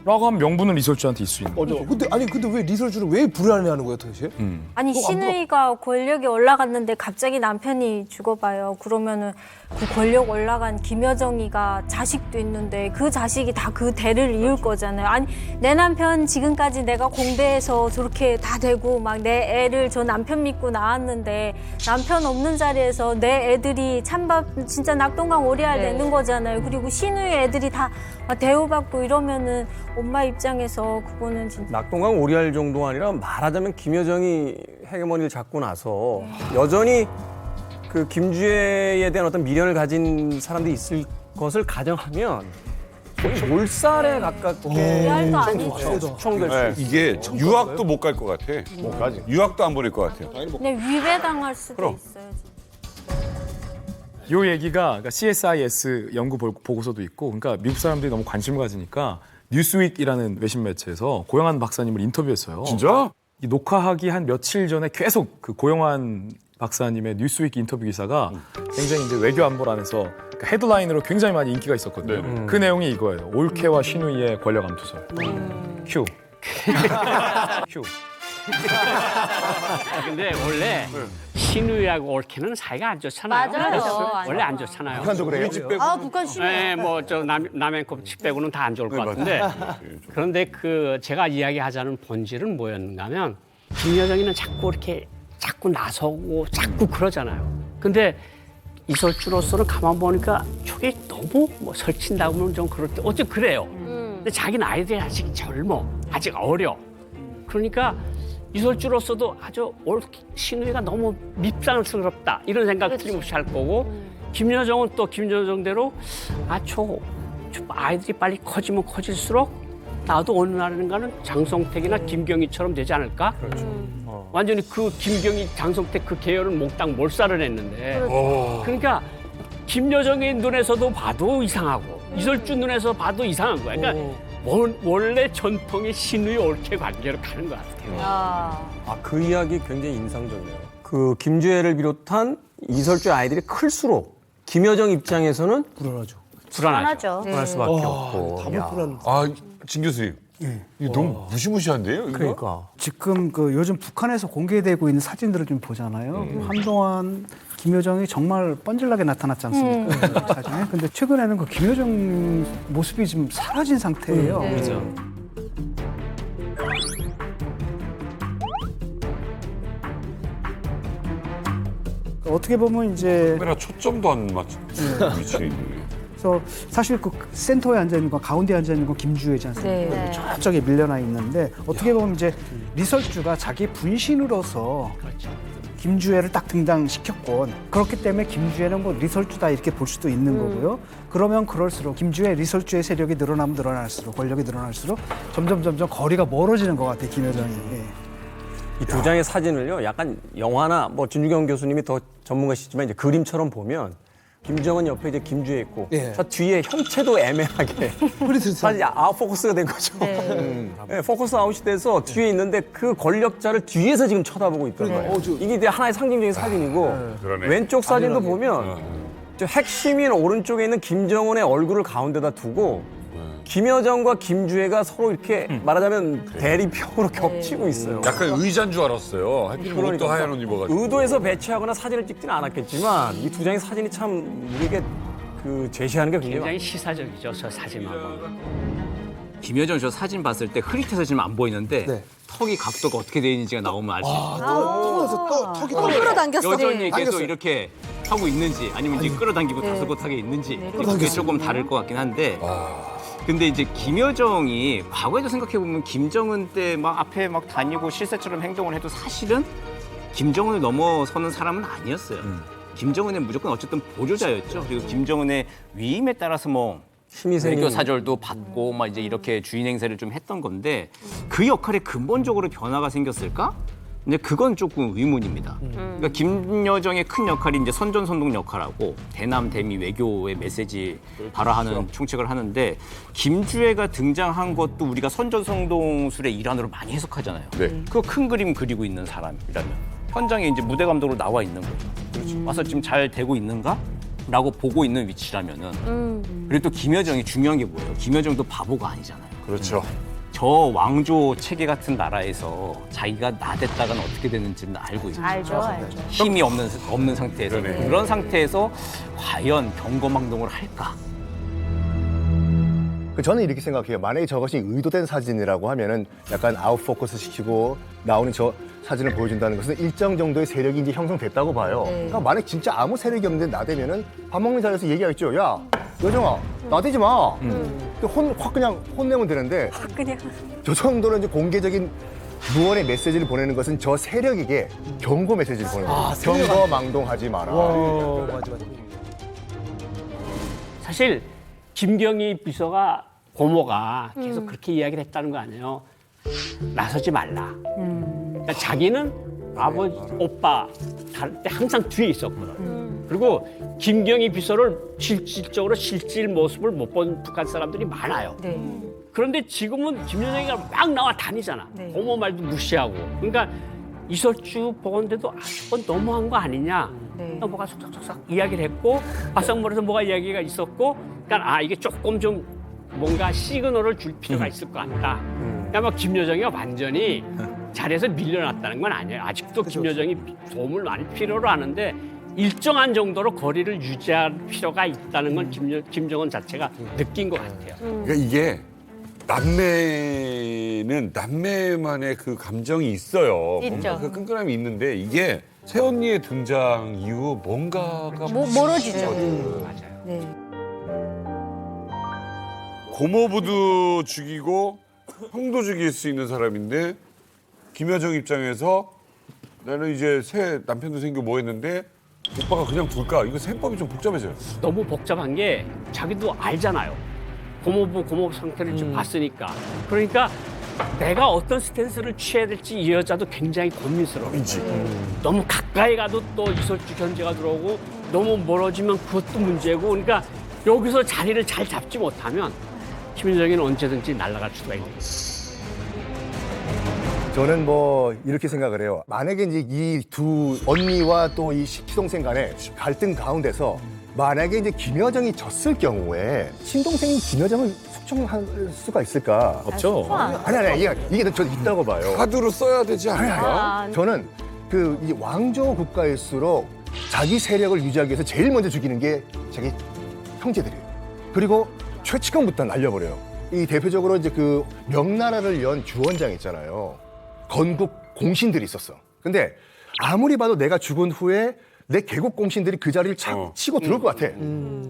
라고 하면 명분은 리설주한테 있을 수 있는 거죠. 근데 왜 리설주는 왜 불안해하는 거예요, 도대체? 아니 신우이가 권력에 올라갔는데 갑자기 남편이 죽어봐요. 그러면은 그 권력 올라간 김여정이가 자식도 있는데 그 자식이 다 그 대를 이을 거잖아요. 아니 내 남편 지금까지 내가 공대에서 저렇게 다 되고 막 내 애를 저 남편 믿고 낳았는데 남편 없는 자리에서 내 애들이 찬밥 진짜 낙동강 오리알 되는 거잖아요. 그리고 신우이 애들이 다 대우받고 이러면은 엄마 입장에서 그거는 진짜 낙동강 오리알 정도가 아니라 말하자면 김여정이 헤게모니를 잡고 나서 여전히 그 김주애에 대한 어떤 미련을 가진 사람들이 있을 것을 가정하면 거의 몰살에 가깝게 real도 아니죠. 추정될 수 네, 있어요. 이게 유학도 못 갈 것 같아. 못 가지. 유학도 안 보낼 것 같아요. 그냥 위배당할 수도 그럼. 있어요. 이 얘기가 그러니까 CSIS 연구 보고서도 있고, 그러니까 미국 사람들이 너무 관심을 가지니까 뉴스윅이라는 외신 매체에서 고영한 박사님을 인터뷰했어요. 진짜? 이 녹화하기 한 며칠 전에 계속 그 고영한 박사님의 뉴스윅 인터뷰 기사가 굉장히 이제 외교 안보란에서 그러니까 헤드라인으로 굉장히 많이 인기가 있었거든요. 그 내용이 이거예요. 올케와 시누이의 권력 암투설. 큐. 큐. 근데 원래 신우이하고 올케는 사이가 안 좋잖아요. 맞아요. 원래 안 좋잖아요. 북한도 그래요? 아, 북한 심해. 네, 뭐저 남해컵 칩 빼고는 다 안 좋을 것 같은데. 그런데 그 제가 이야기하자는 본질은 뭐였는가면 김여정이는 자꾸 나서고 자꾸 그러잖아요. 근데 이설주로서는 가만 보니까 저게 너무 뭐 설친다고 하면 좀 그럴 때 어째 그래요. 근데 자기는 아이들이 아직 젊어, 아직 어려. 그러니까 이설주로서도 아주 신우이가 너무 밉상스럽다 이런 생각 틀림없이 할 거고 김여정은 또 김여정대로 저 아이들이 빨리 커지면 커질수록 나도 어느 날인가는 장성택이나 김경희처럼 되지 않을까? 완전히 그 김경희, 장성택 그 계열을 몽땅 몰살을 했는데 그러니까 김여정의 눈에서도 봐도 이상하고 이설주 눈에서 봐도 이상한 거야. 그러니까 원래 전통의 신우이 올케 관계로 가는 것 같아요. 그 이야기 굉장히 인상적이네요. 그 김주애를 비롯한 이설주의 아이들이 클수록 김여정 입장에서는 불안하죠. 불안할 수밖에 없고. 진 교수님. 이거 너무 무시무시한데요? 이거? 그러니까. 지금 그 요즘 북한에서 공개되고 있는 사진들을 좀 보잖아요. 한동안 김여정이 정말 뻔질나게 나타났지 않습니까? 그 사진에. 근데 최근에는 그 김여정 모습이 좀 사라진 상태예요. 그렇죠. 어떻게 보면 이제 카메라 초점도 안 맞춰. 위치에 있는. 그래서 사실 그 센터에 앉아 있는 거, 가운데 앉아 있는 건 김주애지 않습니까? 네. 저쪽에 밀려나 있는데 어떻게 보면 이제 리설주가 자기 분신으로서 김주애를 딱 등장시켰건 그렇기 때문에 김주애는 뭐 리설주다 이렇게 볼 수도 있는 거고요. 그러면 그럴수록 김주애, 리설주의 세력이 늘어나면 늘어날수록 권력이 늘어날수록 점점 거리가 멀어지는 것 같아요, 김여정이. 예. 이 두 장의 사진을요, 약간 영화나 뭐 진주경 교수님이 더 전문가시지만 이제 그림처럼 보면 김정은 옆에 이제 김주애 있고 저 뒤에 형체도 애매하게 사실 아웃포커스가 된 거죠. 네, 포커스 아웃이 돼서 뒤에 있는데 그 권력자를 뒤에서 지금 쳐다보고 있더라고요. 이게 이제 하나의 상징적인 사진이고 그러네. 왼쪽 사진도 보면 저 핵심인 오른쪽에 있는 김정은의 얼굴을 가운데다 두고 김여정과 김주애가 서로 이렇게 말하자면 대리평으로 겹치고 있어요. 약간 의자인 줄 알았어요. 하필 옷도 하얀 옷 입어가지고. 의도해서 배치하거나 사진을 찍지는 않았겠지만 이 두 장의 사진이 참 우리에게 그 제시하는 게 굉장히 시사적이죠, 저 사진만. 김여정 저 사진 봤을 때 흐릿해서 지금 안 보이는데 턱이 각도가 어떻게 되어 있는지가 나오면 알 수 있어요. 턱이 끌어당겼어. 여전히 계속 이렇게 하고 있는지 아니면 이제 끌어당기고 다소곳하게 있는지 그게 조금 다를 것 같긴 한데 근데 이제 김여정이 과거에도 생각해보면 김정은 때 막 앞에 막 다니고 실세처럼 행동을 해도 사실은 김정은을 넘어서는 사람은 아니었어요. 김정은은 무조건 어쨌든 보조자였죠. 그리고 김정은의 위임에 따라서 뭐 외교 사절도 받고 막 이제 이렇게 주인 행세를 좀 했던 건데 그 역할에 근본적으로 변화가 생겼을까? 근데 그건 조금 의문입니다. 그러니까 김여정의 큰 역할이 이제 선전선동 역할하고 대남 대미 외교의 메시지 발화하는 총책을 하는데 김주애가 등장한 것도 우리가 선전선동술의 일환으로 많이 해석하잖아요. 그 큰 그림 그리고 있는 사람이라면 현장에 이제 무대 감독으로 나와 있는 거죠. 와서 지금 잘 되고 있는가? 라고 보고 있는 위치라면은 그리고 또 김여정이 중요한 게 뭐예요? 김여정도 바보가 아니잖아요. 그렇죠. 저 왕조 체계 같은 나라에서 자기가 나댔다가는 어떻게 되는지는 알고 있죠. 알죠. 힘이 없는 상태에서 그런 상태에서 과연 경거망동을 할까? 저는 이렇게 생각해요. 만약에 저것이 의도된 사진이라고 하면은 약간 아웃포커스 시키고 나오는 저 사진을 보여준다는 것은 일정 정도의 세력이 이제 형성됐다고 봐요. 그러니까 만약 진짜 아무 세력이 없는데 나대면은 밥 먹는 자리에서 얘기하겠죠. 야, 여정아, 나대지 마. 확 그냥 혼내면 되는데 그냥 저 정도로 이제 공개적인 무언의 메시지를 보내는 것은 저 세력에게 경고 메시지를 보내는 거예요. 세력한테. 경거망동하지 마라. 맞아. 사실 김경희 비서가 고모가 계속 그렇게 이야기를 했다는 거 아니에요. 나서지 말라. 그러니까 자기는 아버지, 오빠 다를 때 항상 뒤에 있었거든. 그리고 김경희 비서를 실질적으로 실질 모습을 못 본 북한 사람들이 많아요. 그런데 지금은 김여정이가 막 나와 다니잖아. 고모 말도 무시하고. 그러니까 이설주 보건대도 그건 너무한 거 아니냐. 뭐가 속삭속삭 이야기를 했고 바싹머리에서 뭐가 이야기가 있었고 그러니까 이게 조금 좀 뭔가 시그널을 줄 필요가 있을 것 같다. 그러니까 뭐 김여정이가 완전히 자리에서 밀려났다는 건 아니에요. 아직도 김여정이 도움을 많이 필요로 하는데 일정한 정도로 거리를 유지할 필요가 있다는 건 김정은 자체가 느낀 것 같아요. 그러니까 이게 남매는 남매만의 그 감정이 있어요. 있죠. 뭔가 그 끈끈함이 있는데 이게 새언니의 등장 이후 뭔가가 멀어지죠. 맞아요. 네. 고모부도 죽이고 형도 죽일 수 있는 사람인데 김여정 입장에서 나는 이제 새 남편도 생기고 뭐 했는데 오빠가 그냥 둘까? 이거 셈법이 좀 복잡해져요. 너무 복잡한 게 자기도 알잖아요. 고모 상태를 좀 봤으니까. 그러니까 내가 어떤 스탠스를 취해야 될지 이 여자도 굉장히 고민스러워. 너무 가까이 가도 또 이설주 견제가 들어오고 너무 멀어지면 그것도 문제고 그러니까 여기서 자리를 잘 잡지 못하면 김여정이는 언제든지 날아갈 수가 있는 거예요. 저는 뭐 이렇게 생각을 해요. 만약에 이제 이 두 언니와 또 이 시동생 간의 갈등 가운데서 만약에 이제 김여정이 졌을 경우에 친동생이 김여정을 숙청할 수가 있을까? 없죠. 아니 이게 저 있다고 봐요. 카드로 써야 되지 않을까? 저는 그 이 왕조 국가일수록 자기 세력을 유지하기 위해서 제일 먼저 죽이는 게 자기 형제들이에요. 그리고 최측근부터 날려버려요. 이 대표적으로 이제 그 명나라를 연 주원장 있잖아요. 건국 공신들이 있었어. 근데 아무리 봐도 내가 죽은 후에 내 계곡 공신들이 그 자리를 착 치고 들어올 것 같아.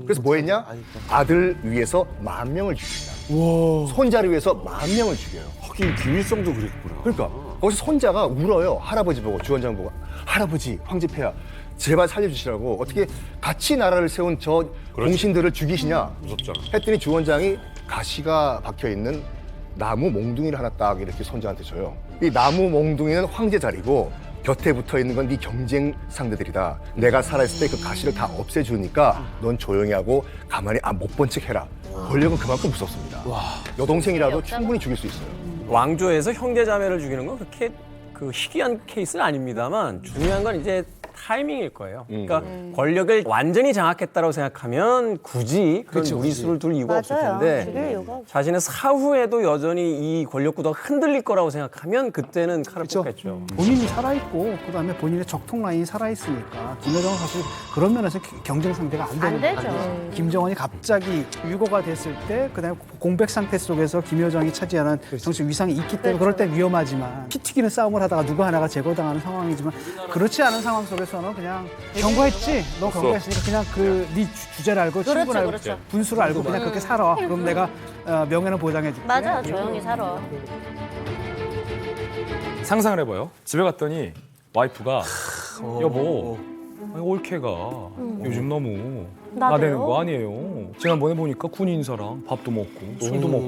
그래서 뭐 했냐? 아들 위해서 10,000명을 죽인다. 손자를 위해서 10,000명을 죽여요. 하긴 김일성도 그랬구나. 그러니까 거기서 손자가 울어요. 할아버지 보고 주원장 보고 할아버지 황제폐하 제발 살려주시라고 어떻게 같이 나라를 세운 저 공신들을 죽이시냐 무섭잖아. 했더니 주원장이 가시가 박혀있는 나무 몽둥이를 하나 딱 이렇게 손자한테 줘요. 이 나무 몽둥이는 황제 자리고 곁에 붙어있는 건 네 경쟁 상대들이다. 내가 살아있을 때 그 가시를 다 없애주니까 넌 조용히 하고 가만히 못 본 척 해라. 권력은 그만큼 무섭습니다. 여동생이라도 충분히 죽일 수 있어요. 왕조에서 형제자매를 죽이는 건 그렇게 그 희귀한 케이스는 아닙니다만 중요한 건 이제 타이밍일 거예요. 그러니까 권력을 완전히 장악했다고 생각하면 굳이 그런 무리수를 둘 이유가 없을 텐데 자신의 사후에도 여전히 이 권력 구도가 흔들릴 거라고 생각하면 그때는 칼을 뽑겠죠. 본인이 살아있고 그다음에 본인의 적통 라인이 살아있으니까 김여정은 사실 그런 면에서 경쟁 상대가 안 되는 안 거죠. 되죠. 김정은이 갑자기 유고가 됐을 때 그다음에 공백 상태 속에서 김여정이 차지하는 정치 위상이 있기 때문에 그럴 때 위험하지만 피 튀기는 싸움을 하다가 누구 하나가 제거당하는 상황이지만 그렇지 않은 상황 속에서는 그냥 경고했지? 너 경고했으니까 그냥 그 네 주제를 알고 친분을 알고 분수를 알고 그냥 그렇게 살아. 그럼 내가 명예는 보장해줄게. 맞아, 조용히 살아. 상상을 해봐요. 집에 갔더니 와이프가 여보 올케가 요즘 너무 나대는 거 아니에요. 지난번에 보니까 군인사랑 밥도 먹고 술도 먹고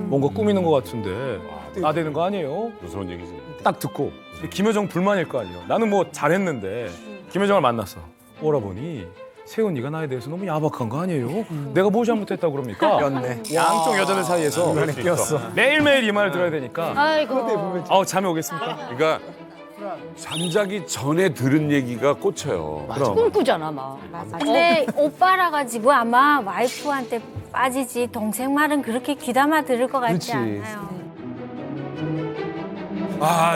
뭔가 꾸미는 것 같은데 나대는 거 아니에요? 무서운 얘기지. 딱 듣고 김여정 불만일 거 아니에요. 나는 뭐 잘했는데 김여정을 만났어. 오라버니 세훈이가 나에 대해서 너무 야박한 거 아니에요? 내가 뭐 잘못했다고 그럽니까? 였네. 양쪽 여자들 사이에서 중간에 끼었어. 매일매일 이 말을 들어야 되니까 아이고. 잠이 오겠습니까? 그러니까 잠자기 전에 들은 얘기가 꽂혀요. 꿈꾸잖아 막. 근데 오빠라 가지고 아마 와이프한테 빠지지 동생 말은 그렇게 귀담아 들을 것 같지 않아요.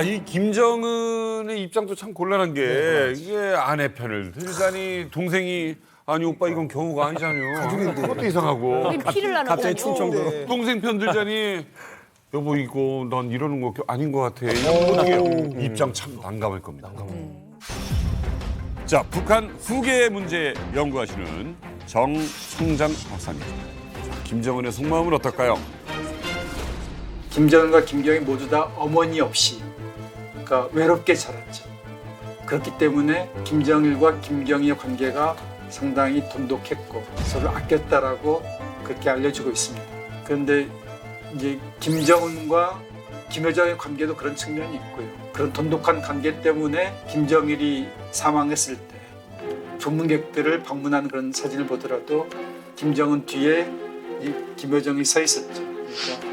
이 김정은의 입장도 참 곤란한 게 이게 아내 편을 들자니 동생이 아니 오빠 이건 경우가 아니잖아요. 가족인데 그것도 이상하고 피를 나는 갑자기 충청도로. 동생 편 들자니 여보 이거 난 이러는 거 아닌 것 같아. 이런 입장 참 난감할 겁니다. 자, 북한 후계 문제 연구하시는 정성장 박사님. 자, 김정은의 속마음은 어떨까요? 김정은과 김경희 모두 다 어머니 없이 그러니까 외롭게 자랐죠. 그렇기 때문에 김정일과 김경희의 관계가 상당히 돈독했고 서로 아꼈다라고 그렇게 알려지고 있습니다. 그런데 이제 김정은과 김여정의 관계도 그런 측면이 있고요. 그런 돈독한 관계 때문에 김정일이 사망했을 때 조문객들을 방문한 그런 사진을 보더라도 김정은 뒤에 이 김여정이 서 있었죠. 그러니까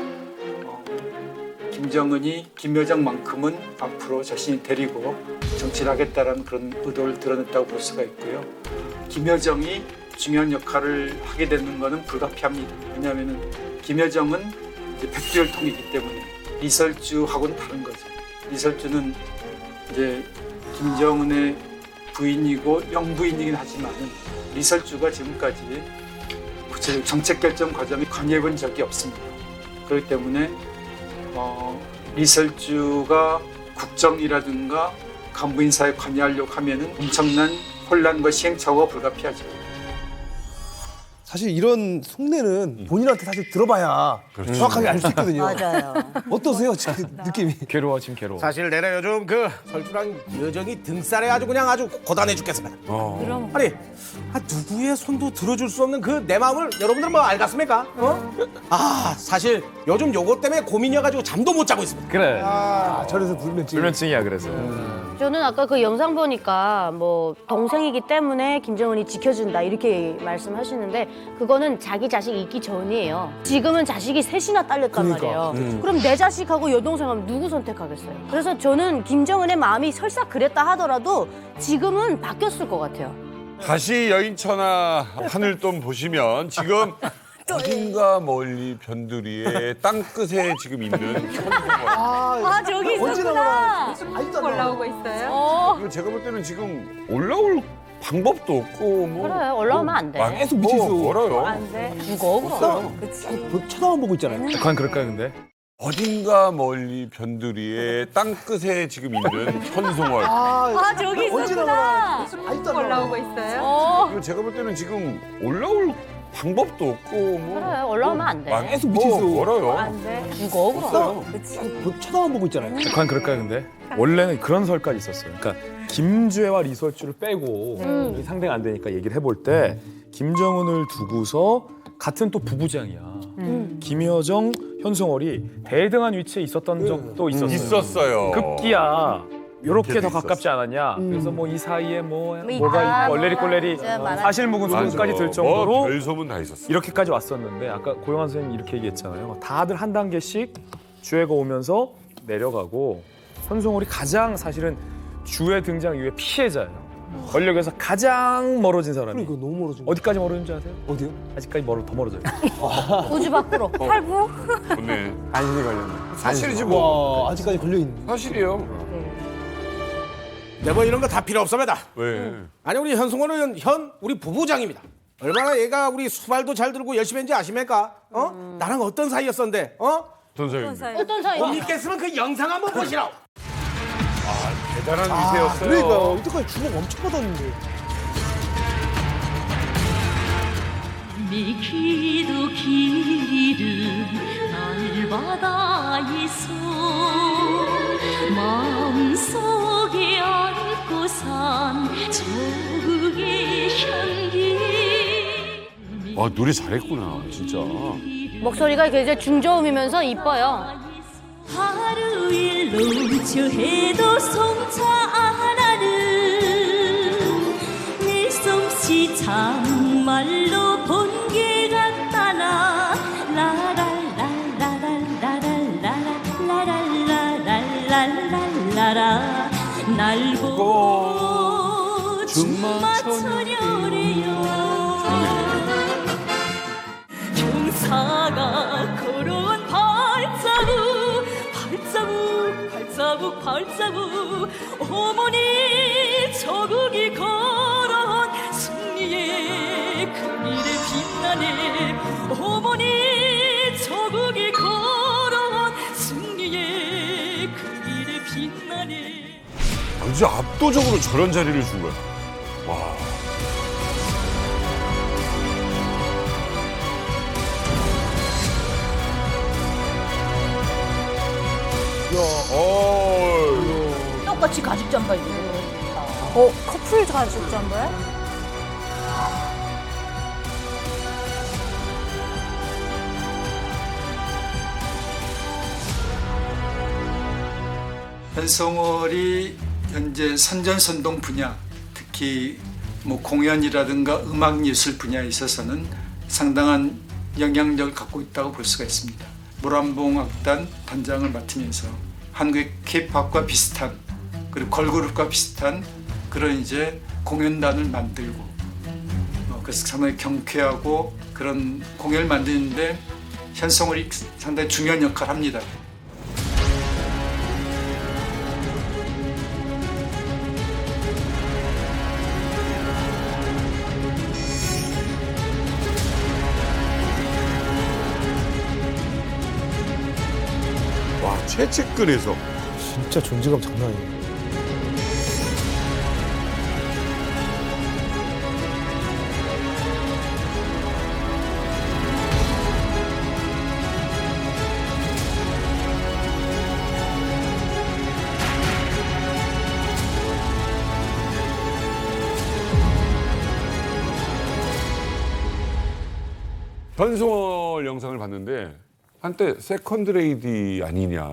김정은이 김여정만큼은 앞으로 자신이 데리고 정치를 하겠다라는 그런 의도를 드러냈다고 볼 수가 있고요. 김여정이 중요한 역할을 하게 되는 것은 불가피합니다. 왜냐하면 김여정은 이제 백두혈통이기 때문에 리설주하고는 다른 거죠. 리설주는 이제 김정은의 부인이고 영부인이긴 하지만 리설주가 지금까지 구체적 정책 결정 과정에 관여해 본 적이 없습니다. 그렇기 때문에 리설주가 국정이라든가 간부 인사에 관여하려고 하면은 엄청난 혼란과 시행착오가 불가피하죠. 사실 이런 속내는 본인한테 사실 들어봐야 정확하게 알 수 있거든요. 맞아요. 어떠세요, 지금 느낌이? 괴로워, 지금 괴로워. 사실 내가 요즘 그 설주랑 여정이 등살에 아주 그냥 아주 고단해 죽겠습니다. 그럼. 아니, 누구의 손도 들어줄 수 없는 그 내 마음을 여러분들 뭐 알겠습니까? 사실 요즘 요것 때문에 고민이어가지고 잠도 못 자고 있습니다. 그래. 저래서 불면증. 불면증이야, 그래서. 저는 아까 그 영상 보니까 뭐 동생이기 때문에 김정은이 지켜준다 이렇게 말씀하시는데 그거는 자기 자식이 있기 전이에요. 지금은 자식이 셋이나 딸렸단 말이에요. 그럼 내 자식하고 여동생하면 누구 선택하겠어요? 그래서 저는 김정은의 마음이 설사 그랬다 하더라도 지금은 바뀌었을 것 같아요. 다시 여인천하 하늘돔 보시면 지금 어딘가 멀리 변두리에 땅끝에 지금 있는 아, 저기 있었구나. 올라오고 있어요? 이거 제가 볼 때는 지금 올라올 방법도 없고 뭐 그래, 올라오면 안 돼. 계속 밑에서 멀어요. 안 돼. 죽어, 그럼. 쳐다만 보고 있잖아요. 과연 그럴까요, 근데? 어딘가 멀리 변두리에 땅끝에 지금 있는 현송월. 저기 있었구나. 올라오고 있어요? 이거 제가 볼 때는 지금 올라올 방법도 없고 뭐 그래, 올라오면 안 돼. 계속 밑에서 멀어요. 안 돼. 죽어, 그럼. 쳐다만 보고 있잖아요. 과연 그럴까요, 근데? 원래는 그런 설까지 있었어요. 그러니까 김주애와 리설주를 빼고 상대가 안 되니까 얘기를 해볼 때 김정은을 두고서 같은 또 부부장이야. 김여정, 현송월이 대등한 위치에 있었던 적도 있었어요. 있었어요. 급기야. 요렇게 더 있었어. 가깝지 않았냐. 그래서 뭐 이 사이에 뭐가 있다, 얼레리 꼴레리 진짜 많았지. 사실 묵은 소문까지 들 정도로 별 소문 다 있었어. 이렇게까지 왔었는데 아까 고영환 선생님이 이렇게 얘기했잖아요. 다들 한 단계씩 주애가 오면서 내려가고 현송월이 가장 사실은 주애 등장 이후에 피해자예요. 권력에서 가장 멀어진 사람이. 그러니까 너무 멀어진 거. 어디까지 멀어진지 아세요? 어디요? 아직까지 더 멀어져요. 우주 밖으로. 팔부? 네. 안심이 걸렸네. 사실이지 뭐. 와, 아직까지 걸려있는. 사실이요. 네, 뭐 이런 거 다 필요 없습니다. 왜? 아니 우리 현승호는 우리 부부장입니다. 얼마나 얘가 우리 수발도 잘 들고 열심히 했는지 아십니까? 나랑 어떤 사이였었는데? 어떤 사이? 어떤 사이? 못 믿겠으면 그 영상 한번 보시라고. 대단한 위세였어요. 그러니까요. 이때까지 주목 엄청 받았는데. 미기도 길은 날마다 있어 마음속에 안고 산 조국의 향기. 노래 잘했구나, 진짜. 목소리가 이제 중저음이면서 이뻐요. 하루 일로 저해도 송차 안 하는 내 솜씨 참말로 본게 같다 나 라라라라라라라라라라라라라 날 보고 춤맞춰려래요 경사가 걸어온 발자국 발자국 발자국 어머니 저국이 걸어온 승리의 그 길에 빛나네 어머니 저국이 걸어온 승리의 그 길에 빛나네. 아주 압도적으로 저런 자리를 준 거야. 와. 똑같이 가죽 잠바 입고. 커플 가죽 잠바요? 현송월이 현재 선전선동 분야, 특히 뭐 공연이라든가 음악예술 분야에 있어서는 상당한 영향력을 갖고 있다고 볼 수가 있습니다. 모란봉 악단 단장을 맡으면서 한국의 K-팝과 비슷한 그리고 걸그룹과 비슷한 그런 이제 공연단을 만들고 그래서 상당히 경쾌하고 그런 공연을 만드는데 현송월이 상당히 중요한 역할을 합니다. 와, 최측근에서 진짜 존재감 장난 아니에요. 현송월 영상을 봤는데 한때 세컨드 레이디 아니냐.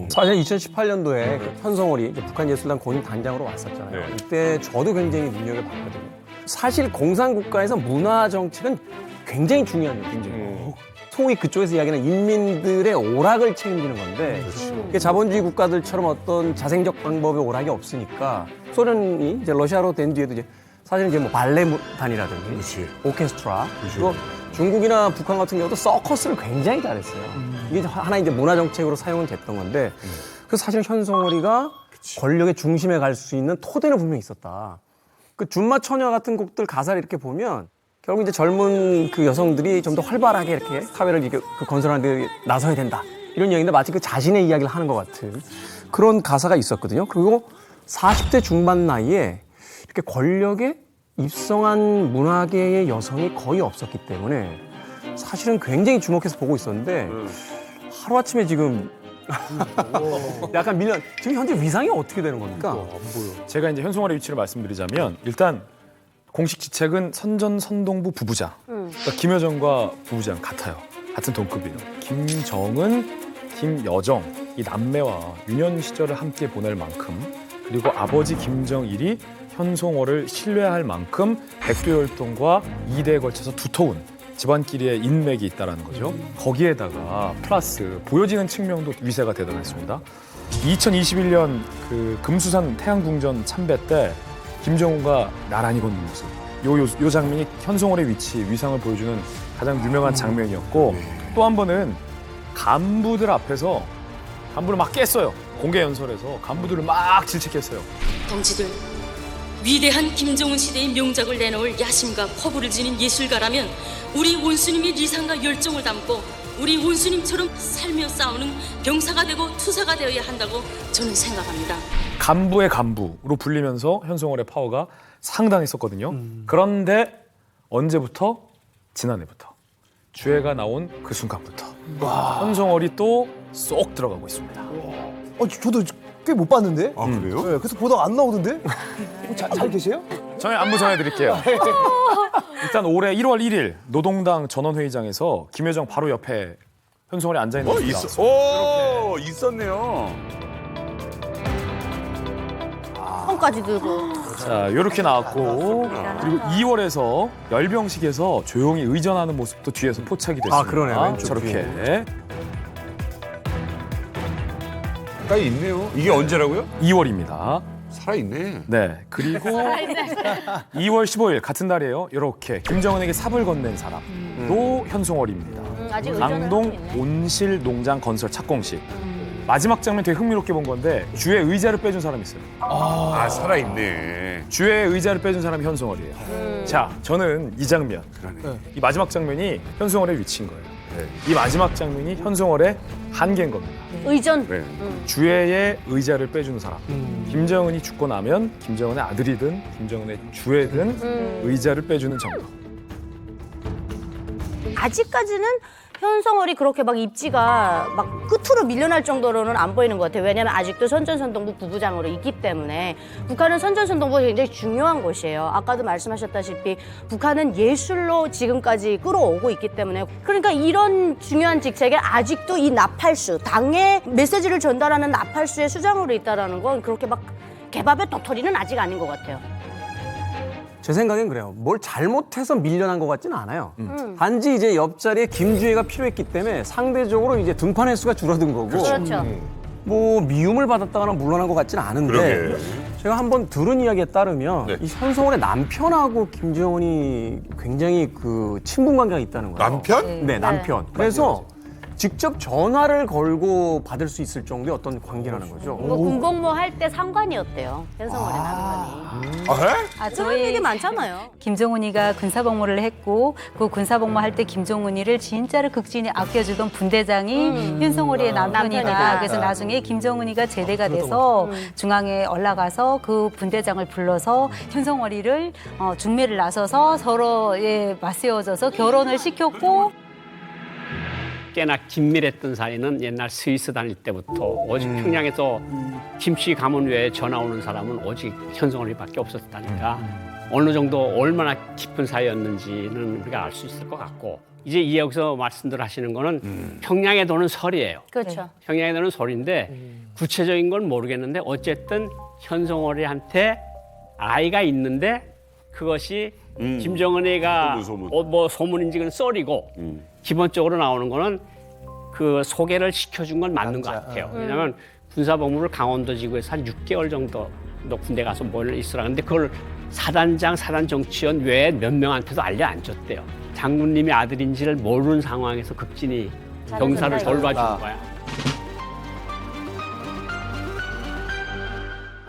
사실 2018년도에 현송월이 이제 북한예술단 공인 단장으로 왔었잖아요. 그때 저도 굉장히 눈여겨봤거든요. 사실 공산국가에서 문화 정책은 굉장히 중요한 일이죠. 소위 그쪽에서 이야기하는 인민들의 오락을 책임지는 건데 이게 자본주의 국가들처럼 어떤 자생적 방법의 오락이 없으니까 소련이 이제 러시아로 된 뒤에도 이제 사실은 이제 뭐 발레단이라든지 오케스트라 그리고 중국이나 북한 같은 경우도 서커스를 굉장히 잘했어요. 이게 하나 이제 문화 정책으로 사용은 됐던 건데 그래서 사실은 현송월이가 권력의 중심에 갈 수 있는 토대는 분명히 있었다. 그 준마 처녀 같은 곡들 가사를 이렇게 보면 결국 이제 젊은 그 여성들이 좀 더 활발하게 이렇게 사회를 이렇게 그 건설하는 데 나서야 된다. 이런 얘기인데 마치 그 자신의 이야기를 하는 것 같은 그런 가사가 있었거든요. 그리고 40대 중반 나이에 이렇게 권력에 입성한 문화계의 여성이 거의 없었기 때문에 사실은 굉장히 주목해서 보고 있었는데 하루아침에 지금 약간 밀려. 지금 현재 위상이 어떻게 되는 겁니까? 안 보여. 제가 이제 현송월의 위치를 말씀드리자면 일단 공식 지책은 선전선동부 부부장. 그러니까 김여정과 부부장 같아요. 같은 동급이에요. 김정은, 김여정 이 남매와 유년 시절을 함께 보낼 만큼 그리고 아버지 김정일이 현송월을 신뢰할 만큼 백두혈통과 2대에 걸쳐서 두터운 집안끼리의 인맥이 있다는 거죠. 거기에다가 플러스 보여지는 측면도 위세가 대단했습니다. 2021년 그 금수산 태양궁전 참배 때 김정은과 나란히 걷는 모습. 요 장면이 현송월의 위치, 위상을 보여주는 가장 유명한 장면이었고 또 한 번은 간부들 앞에서 간부를 막 깼어요. 공개 연설에서 간부들을 막 질책했어요. 동지들, 위대한 김정은 시대의 명작을 내놓을 야심과 포부를 지닌 예술가라면 우리 원수님의 리상과 열정을 담고 우리 원수님처럼 살며 싸우는 병사가 되고 투사가 되어야 한다고 저는 생각합니다. 간부의 간부로 불리면서 현송월의 파워가 상당했었거든요. 그런데 언제부터? 지난해부터. 주애가 나온 그 순간부터 현송월이 또 쏙 들어가고 있습니다. 저도 꽤 못 봤는데. 아, 그래요? 네, 그래서 보다가 안 나오던데. 잘 계세요? 저희 안부 전해드릴게요. 일단 올해 1월 1일 노동당 전원회의장에서 김여정 바로 옆에 현송월이 앉아있는 모습이 나왔어요. 오, 있었네요. 손까지 들고. 자, 이렇게 나왔고 그리고 2월에서 열병식에서 조용히 의전하는 모습도 뒤에서 포착이 됐습니다. 아, 그러네요. 왼쪽 저렇게. 딱 있네요. 이게 언제라고요? 2월입니다. 살아있네. 네, 그리고 2월 15일 같은 날이에요. 이렇게 김정은에게 삽을 건넨 사람도 현송월입니다. 아직 강동 의전을 하고 있네. 온실 농장 건설 착공식. 마지막 장면 되게 흥미롭게 본 건데 주의 의자를 빼준 사람이 있어요. 아, 살아있네. 주의 의자를 빼준 사람이 현송월이에요. 자, 저는 이 장면, 이 마지막 장면이 현송월의 위치인 거예요. 이 마지막 장면이 현송월의 한계인 겁니다. 의전. 주애의 의자를 빼주는 사람. 김정은이 죽고 나면 김정은의 아들이든 김정은의 주애든 의자를 빼주는 정도. 아직까지는 현성월이 그렇게 막 입지가 막 끝으로 밀려날 정도로는 안 보이는 것 같아요. 왜냐하면 아직도 선전선동부 부부장으로 있기 때문에 북한은 선전선동부가 굉장히 중요한 곳이에요. 아까도 말씀하셨다시피 북한은 예술로 지금까지 끌어오고 있기 때문에 그러니까 이런 중요한 직책에 아직도 이 나팔수, 당의 메시지를 전달하는 나팔수의 수장으로 있다는 건 그렇게 막 개밥의 도토리는 아직 아닌 것 같아요. 제 생각엔 그래요. 뭘 잘못해서 밀려난 것 같지는 않아요. 단지 이제 옆자리에 김주혜가 필요했기 때문에 상대적으로 이제 등판 횟수가 줄어든 거고. 그렇죠. 뭐 미움을 받았다거나 물러난 것 같지는 않은데 그러게. 제가 한번 들은 이야기에 따르면 이 현성월의 남편하고 김정은이 굉장히 그 친분 관계가 있다는 거예요. 남편? 네, 남편. 그래서 직접 전화를 걸고 받을 수 있을 정도의 어떤 관계라는 거죠. 뭐 군복무 할 때 상관이었대요. 현성월의 남편이. 그런 얘기 많잖아요. 김정은이가 군사복무를 했고 그 군사복무할 때 김정은이를 진짜로 극진히 아껴주던 분대장이 현성월이의 남편이다. 남편이다. 그래서 나중에 김정은이가 제대가 돼서 중앙에 올라가서 그 분대장을 불러서 현성월이를 중매를 나서서 서로에 맞세워져서 결혼을 시켰고 꽤나 긴밀했던 사이는 옛날 스위스 다닐 때부터 오직 평양에서 김씨 가문 외에 전화 오는 사람은 오직 현성월이밖에 없었다니까 어느 정도 얼마나 깊은 사이였는지는 우리가 알 수 있을 것 같고 이제 이 여기서 말씀들 하시는 거는 평양에 도는 설이에요. 그렇죠. 평양에 도는 설인데 구체적인 건 모르겠는데 어쨌든 현성월이한테 아이가 있는데 그것이 김정은이가 뭐 소문인지 그건 썰이고 기본적으로 나오는 거는 그 소개를 시켜준 건 맞는 것 같아요. 왜냐하면 군사복무를 강원도 지구에서 한 6개월 정도 너 군대 가서 뭘 있으라 근데 그걸 사단장, 사단 정치원 외에 몇 명한테도 알려 안 줬대요. 장군님의 아들인지를 모르는 상황에서 극진히 병사를 돌봐준 거야.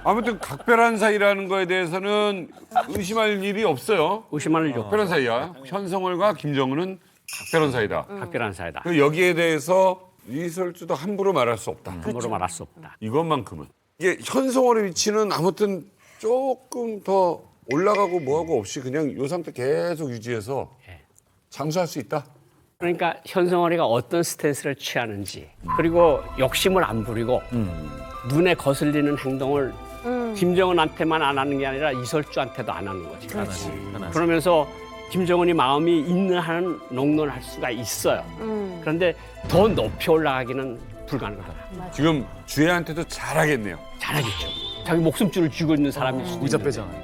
아무튼 각별한 사이라는 거에 대해서는 의심할 일이 없어요. 의심할 일이 각별한 사이야. 현성월과 김정은은 각별한 사이다. 각별한 사이다. 그 여기에 대해서 리설주도 함부로 말할 수 없다. 함부로 말할 수 없다. 이것만큼은. 이게 현성월의 위치는 아무튼 조금 더 올라가고 뭐하고 없이 그냥 요 상태 계속 유지해서 장수할 수 있다. 그러니까 현성월이가 어떤 스탠스를 취하는지 그리고 욕심을 안 부리고 눈에 거슬리는 행동을 김정은한테만 안 하는 게 아니라 이설주한테도 안 하는 거지. 그러면서 김정은이 마음이 있는 한은 넉넉할 수가 있어요. 그런데 더 높이 올라가기는 불가능하다. 지금 주혜한테도 잘하겠네요. 잘하겠죠. 자기 목숨줄을 쥐고 있는 사람일 수도 의자 있는데. 빼잖아요.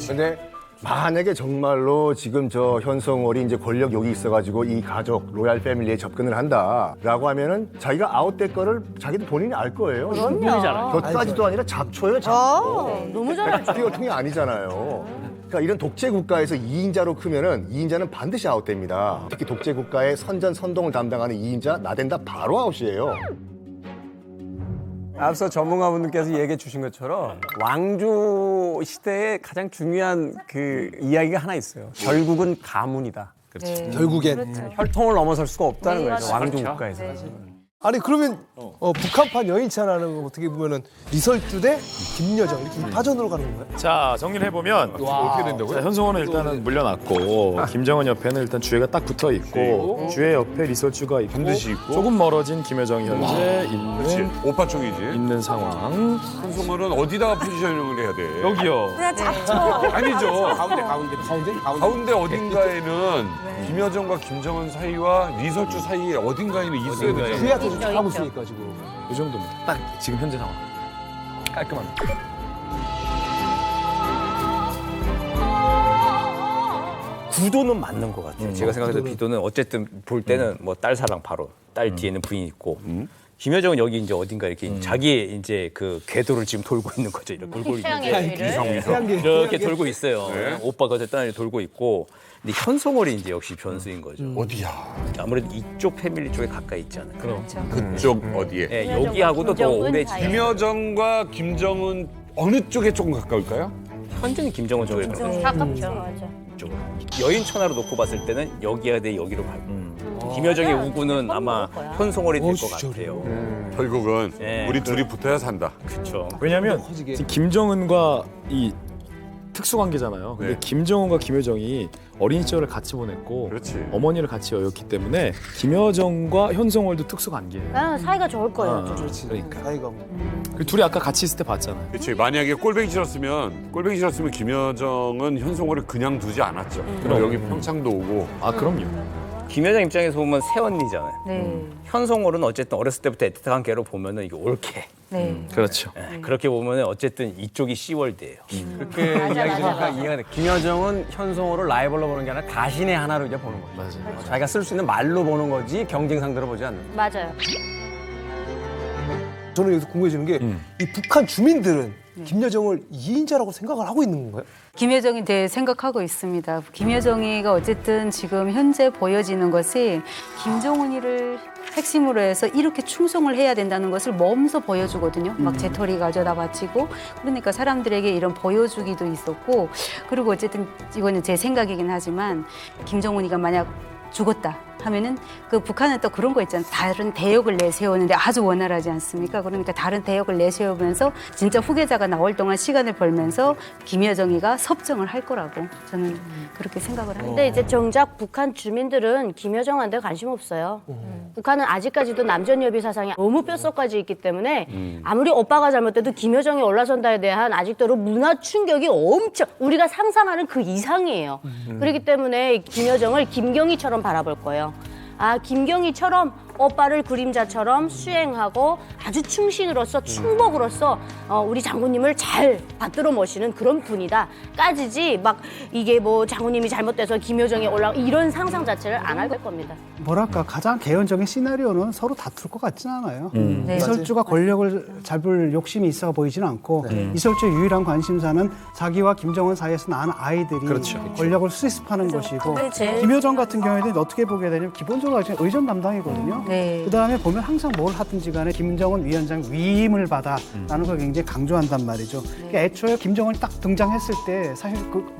근데 만약에 정말로 지금 저 현성월이 이제 권력욕이 있어가지고 이 가족 로얄 패밀리에 접근을 한다라고 하면은 자기가 아웃될 거를 자기도 본인이 알 거예요. 그럼요. 곁까지도 아니라 잡초예요, 잡초. 너무 잘 알죠. 띠어통이 아니잖아요. 그러니까 이런 독재 국가에서 2인자로 크면은 2인자는 반드시 아웃됩니다. 특히 독재 국가의 선전 선동을 담당하는 2인자 나댄다 바로 아웃이에요. 앞서 전문가분들께서 얘기해 주신 것처럼 왕조 시대에 가장 중요한 그 이야기가 하나 있어요. 결국은 가문이다. 네. 결국엔. 혈통을 넘어설 수가 없다는 거죠. 왕조 그렇죠. 국가에서. 아니 그러면 북한판 여인차라는 거 어떻게 보면은 리설주 대 김여정 이렇게 파전으로 가는 건가요? 자, 정리를 해보면 어떻게 된다고요? 자, 현성원은 일단은 물려났고 김정은 옆에는 일단 주혜가 딱 붙어 있고 주혜 옆에 리설주가 있고, 반드시 있고. 조금 멀어진 김여정이 현재 있는 오빠 쪽이지. 있는 상황. 현성월은 어디다가 포지셔닝을 해야 돼? 여기요. 그냥 잡죠. 아니죠. 가운데 어딘가에는 김여정과 김정은 사이와 리설주 사이에 어딘가에는 있어야 되잖아요. 주혜한테 하고 있으니까 지금. 이 정도입니다. 딱 지금 현재 상황. 깔끔합니다. 구도는 맞는 것 같아요. 제가 생각해도 비도는 어쨌든 볼 때는 뭐 딸 사랑 바로 딸 뒤에는 부인 있고 김여정은 여기 이제 어딘가 이렇게 자기의 이제 그 궤도를 지금 돌고 있는 거죠. 이렇게 돌고 있는데 이렇게 돌고 있어요. 네. 오빠가 어쨌든 돌고 있고. 근데 현성월이 이제 역시 변수인 거죠. 어디야? 아무래도 이쪽 패밀리 쪽에 가까이 있잖아요. 그렇죠. 그쪽 어디에? 네, 여기하고도 더 오래 김여정과 김정은 어느 쪽에 조금 가까울까요? 현재는 김정은 쪽에 가깝죠. 맞아. 쪽으로. 여인천하로 놓고 봤을 때는 여기야 돼 여기로 가요. 김여정의 우구는 아마 현성월이 될 것 같아요. 결국은 네. 우리 둘이 붙어야 산다. 그렇죠. 왜냐하면 지금 김정은과 이 특수관계잖아요. 근데 네. 김정은과 김여정이 어린 시절을 같이 보냈고 그렇지. 어머니를 같이 여겼기 때문에 김여정과 현송월도 특수관계예요. 아, 사이가 좋을 거예요, 둘이. 그러니까. 사이가 그 둘이 아까 같이 있을 때 봤잖아요. 그렇지. 만약에 꼴뱅이 싫었으면 김여정은 현송월을 그냥 두지 않았죠. 그럼 여기 평창도 오고. 아 그럼요. 김여정 입장에서 보면 새언니잖아요. 네. 현송월은 어쨌든 어렸을 때부터 애틋한 개로 보면은 이게 옳게. 네. 그렇죠. 그렇게 보면은 어쨌든 이쪽이 씨월드예요. 그렇게 이야기 들으니까 이해가 돼. 김여정은 현송호를 라이벌로 보는 게 아니라 자신의 하나로 이제 보는 거죠. 맞아요. 자기가 쓸 수 있는 말로 보는 거지 경쟁 상대로 보지 않는. 맞아요. 저는 여기서 궁금해지는 게 이 북한 주민들은 김여정을 2인자라고 생각을 하고 있는 건가요? 김여정에 대해 생각하고 있습니다. 김여정이가 어쨌든 지금 현재 보여지는 것이 김정은이를 핵심으로 해서 이렇게 충성을 해야 된다는 것을 몸소 보여주거든요. 막 재떨이 가져다 바치고 그러니까 사람들에게 이런 보여주기도 있었고 그리고 어쨌든 이거는 제 생각이긴 하지만 김정은이가 만약 죽었다 하면은 그 북한은 또 그런 거 있잖아요. 다른 대역을 내세우는데 아주 원활하지 않습니까? 그러니까 다른 대역을 내세우면서 진짜 후계자가 나올 동안 시간을 벌면서 김여정이가 섭정을 할 거라고 저는 그렇게 생각을 합니다. 근데 이제 정작 북한 주민들은 김여정한테 관심 없어요. 북한은 아직까지도 남전여비 사상이 너무 뼛속까지 있기 때문에 아무리 오빠가 잘못돼도 김여정이 올라선다에 대한 아직도 문화 충격이 엄청 우리가 상상하는 그 이상이에요. 그렇기 때문에 김여정을 김경희처럼 바라볼 거예요. 아, 김경희처럼 오빠를 그림자처럼 수행하고 아주 충신으로서 충복으로서 우리 장군님을 잘 받들어 모시는 그런 분이다 까지지 막 이게 뭐 장군님이 잘못돼서 김여정이 올라가 이런 상상 자체를 안 할 겁니다. 뭐랄까 가장 개연적인 시나리오는 서로 다툴 것 같지는 않아요. 네. 이설주가 권력을 잡을 욕심이 있어 보이지는 않고 이설주의 유일한 관심사는 자기와 김정은 사이에서 낳은 아이들이 권력을 수습하는 것이고 김여정 같은 경우에는 어떻게 보게 되냐면 기본적으로 의전 담당이거든요. 네. 그다음에 보면 항상 뭘 하든지 간에 김정은 위원장 위임을 받아라는 걸 굉장히 강조한단 말이죠. 그러니까 애초에 김정은이 딱 등장했을 때 사실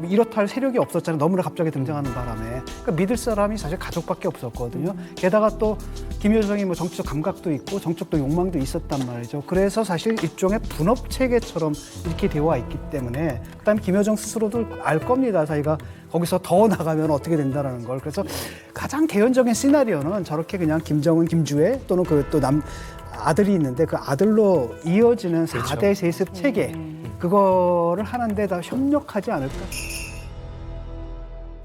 이렇다 할 세력이 없었잖아요. 너무나 갑자기 등장하는 바람에. 그러니까 믿을 사람이 사실 가족밖에 없었거든요. 게다가 또 김여정이 뭐 정치적 감각도 있고 정치적 욕망도 있었단 말이죠. 그래서 사실 일종의 분업 체계처럼 이렇게 되어 있기 때문에 그다음에 김여정 스스로도 알 겁니다. 자기가 거기서 더 나가면 어떻게 된다라는 걸. 그래서 가장 개연적인 시나리오는 저렇게 그냥 김정은, 김주애 또는 그 또 아들이 있는데 그 아들로 이어지는 4대 세습 체계 그거를 하는데 다 협력하지 않을까.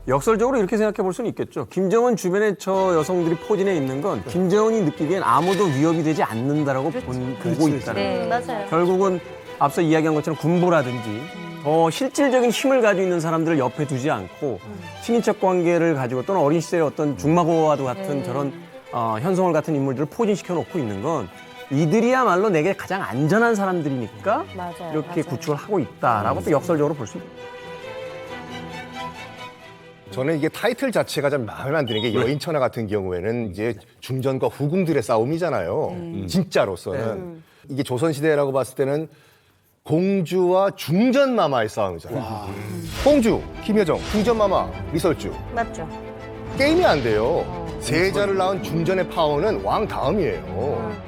역설적으로 이렇게 생각해 볼 수는 있겠죠. 김정은 주변에 저 여성들이 포진해 있는 건 김정은이 느끼기엔 아무도 위협이 되지 않는다라고 보고 있다는 네, 거예요. 맞아요. 결국은 앞서 이야기한 것처럼 군부라든지 더 실질적인 힘을 가지고 있는 사람들을 옆에 두지 않고 친인척 관계를 가지고 또는 어린 시절에 어떤 중마고와도 같은 저런 현송월 같은 인물들을 포진시켜 놓고 있는 건 이들이야말로 내게 가장 안전한 사람들이니까 맞아요, 이렇게 맞아요. 구축을 하고 있다라고 또 역설적으로 볼 수 있다. 저는 이게 타이틀 자체가 좀 마음에 안 드는 게 여인천하 같은 경우에는 이제 중전과 후궁들의 싸움이잖아요. 진짜로서는. 이게 조선시대라고 봤을 때는 공주와 중전마마의 싸움이잖아요. 공주, 김여정, 중전마마, 리설주. 맞죠. 게임이 안 돼요. 세자를 낳은 중전의 파워는 왕 다음이에요.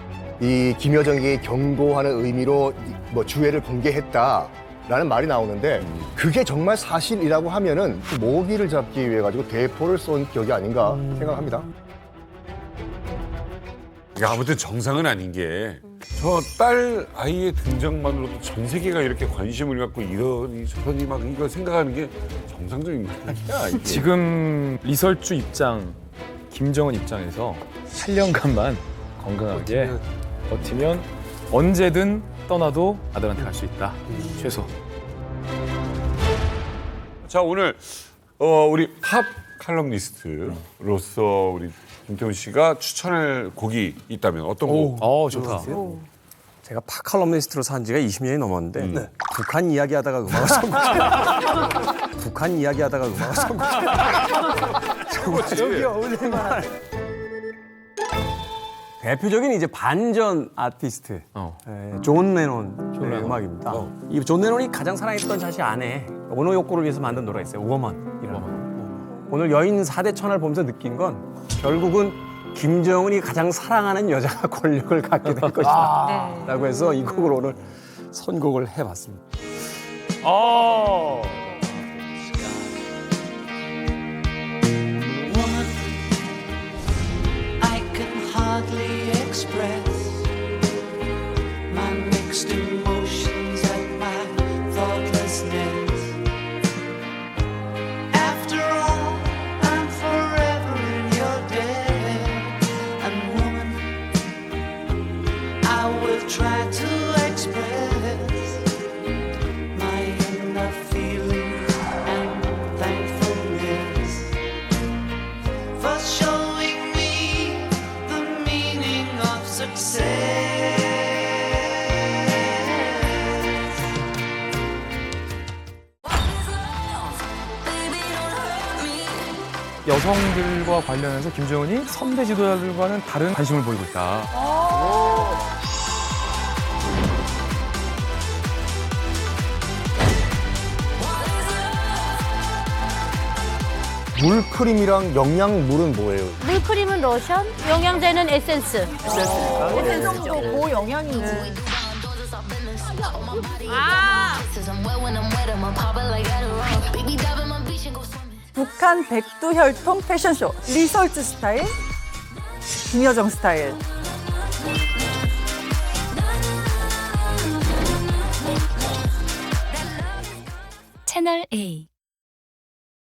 이 김여정이 경고하는 의미로 뭐 주애를 공개했다라는 말이 나오는데 그게 정말 사실이라고 하면은 모기를 잡기 위해 가지고 대포를 쏜 격이 아닌가 생각합니다. 아무튼 정상은 아닌 게 저 딸 아이의 등장만으로도 전 세계가 이렇게 관심을 갖고 이러니 저러니 막 이거 생각하는 게 정상적인 말이야. 이게. 지금 리설주 입장, 김정은 입장에서 8년간만 건강하게 버티면 언제든 떠나도 아들한테 갈 수 있다. 최소. 자 오늘 우리 팝 칼럼니스트로서 우리 김태훈 씨가 추천할 곡이 있다면 어떤 곡? 좋다. 제가 팝 칼럼니스트로 산 지가 20년이 넘었는데 북한 이야기하다가 음악을 선곡. 북한 이야기하다가 음악을 선곡. 여기 어울릴 만한. 대표적인 이제 반전 아티스트 존 레논의 음악입니다. 이 존 레논이 가장 사랑했던 자신 아내 오노 요코를 위해서 만든 노래가 있어요. 워먼이라는. 오늘 여인 4대 천하를 보면서 느낀 건 결국은 김정은이 가장 사랑하는 여자가 권력을 갖게 될 것이다 라고 해서 이 곡을 오늘 선곡을 해봤습니다. express my mixed emotions and my thoughtlessness. After all, I'm forever in your debt. And woman, I will try to express my inner feelings and thankfulness for showing me the meaning of success. 여성들과 관련해서 김정은이 선대 지도자들과는 다른 관심을 보이고 있다. 물크림이랑 영양물은 뭐예요? 물크림은 로션, 영양제는 에센스. 어느 정도 고영양인지. 북한 백두혈통 패션쇼 리설트 스타일, 김여정 스타일. 채널 A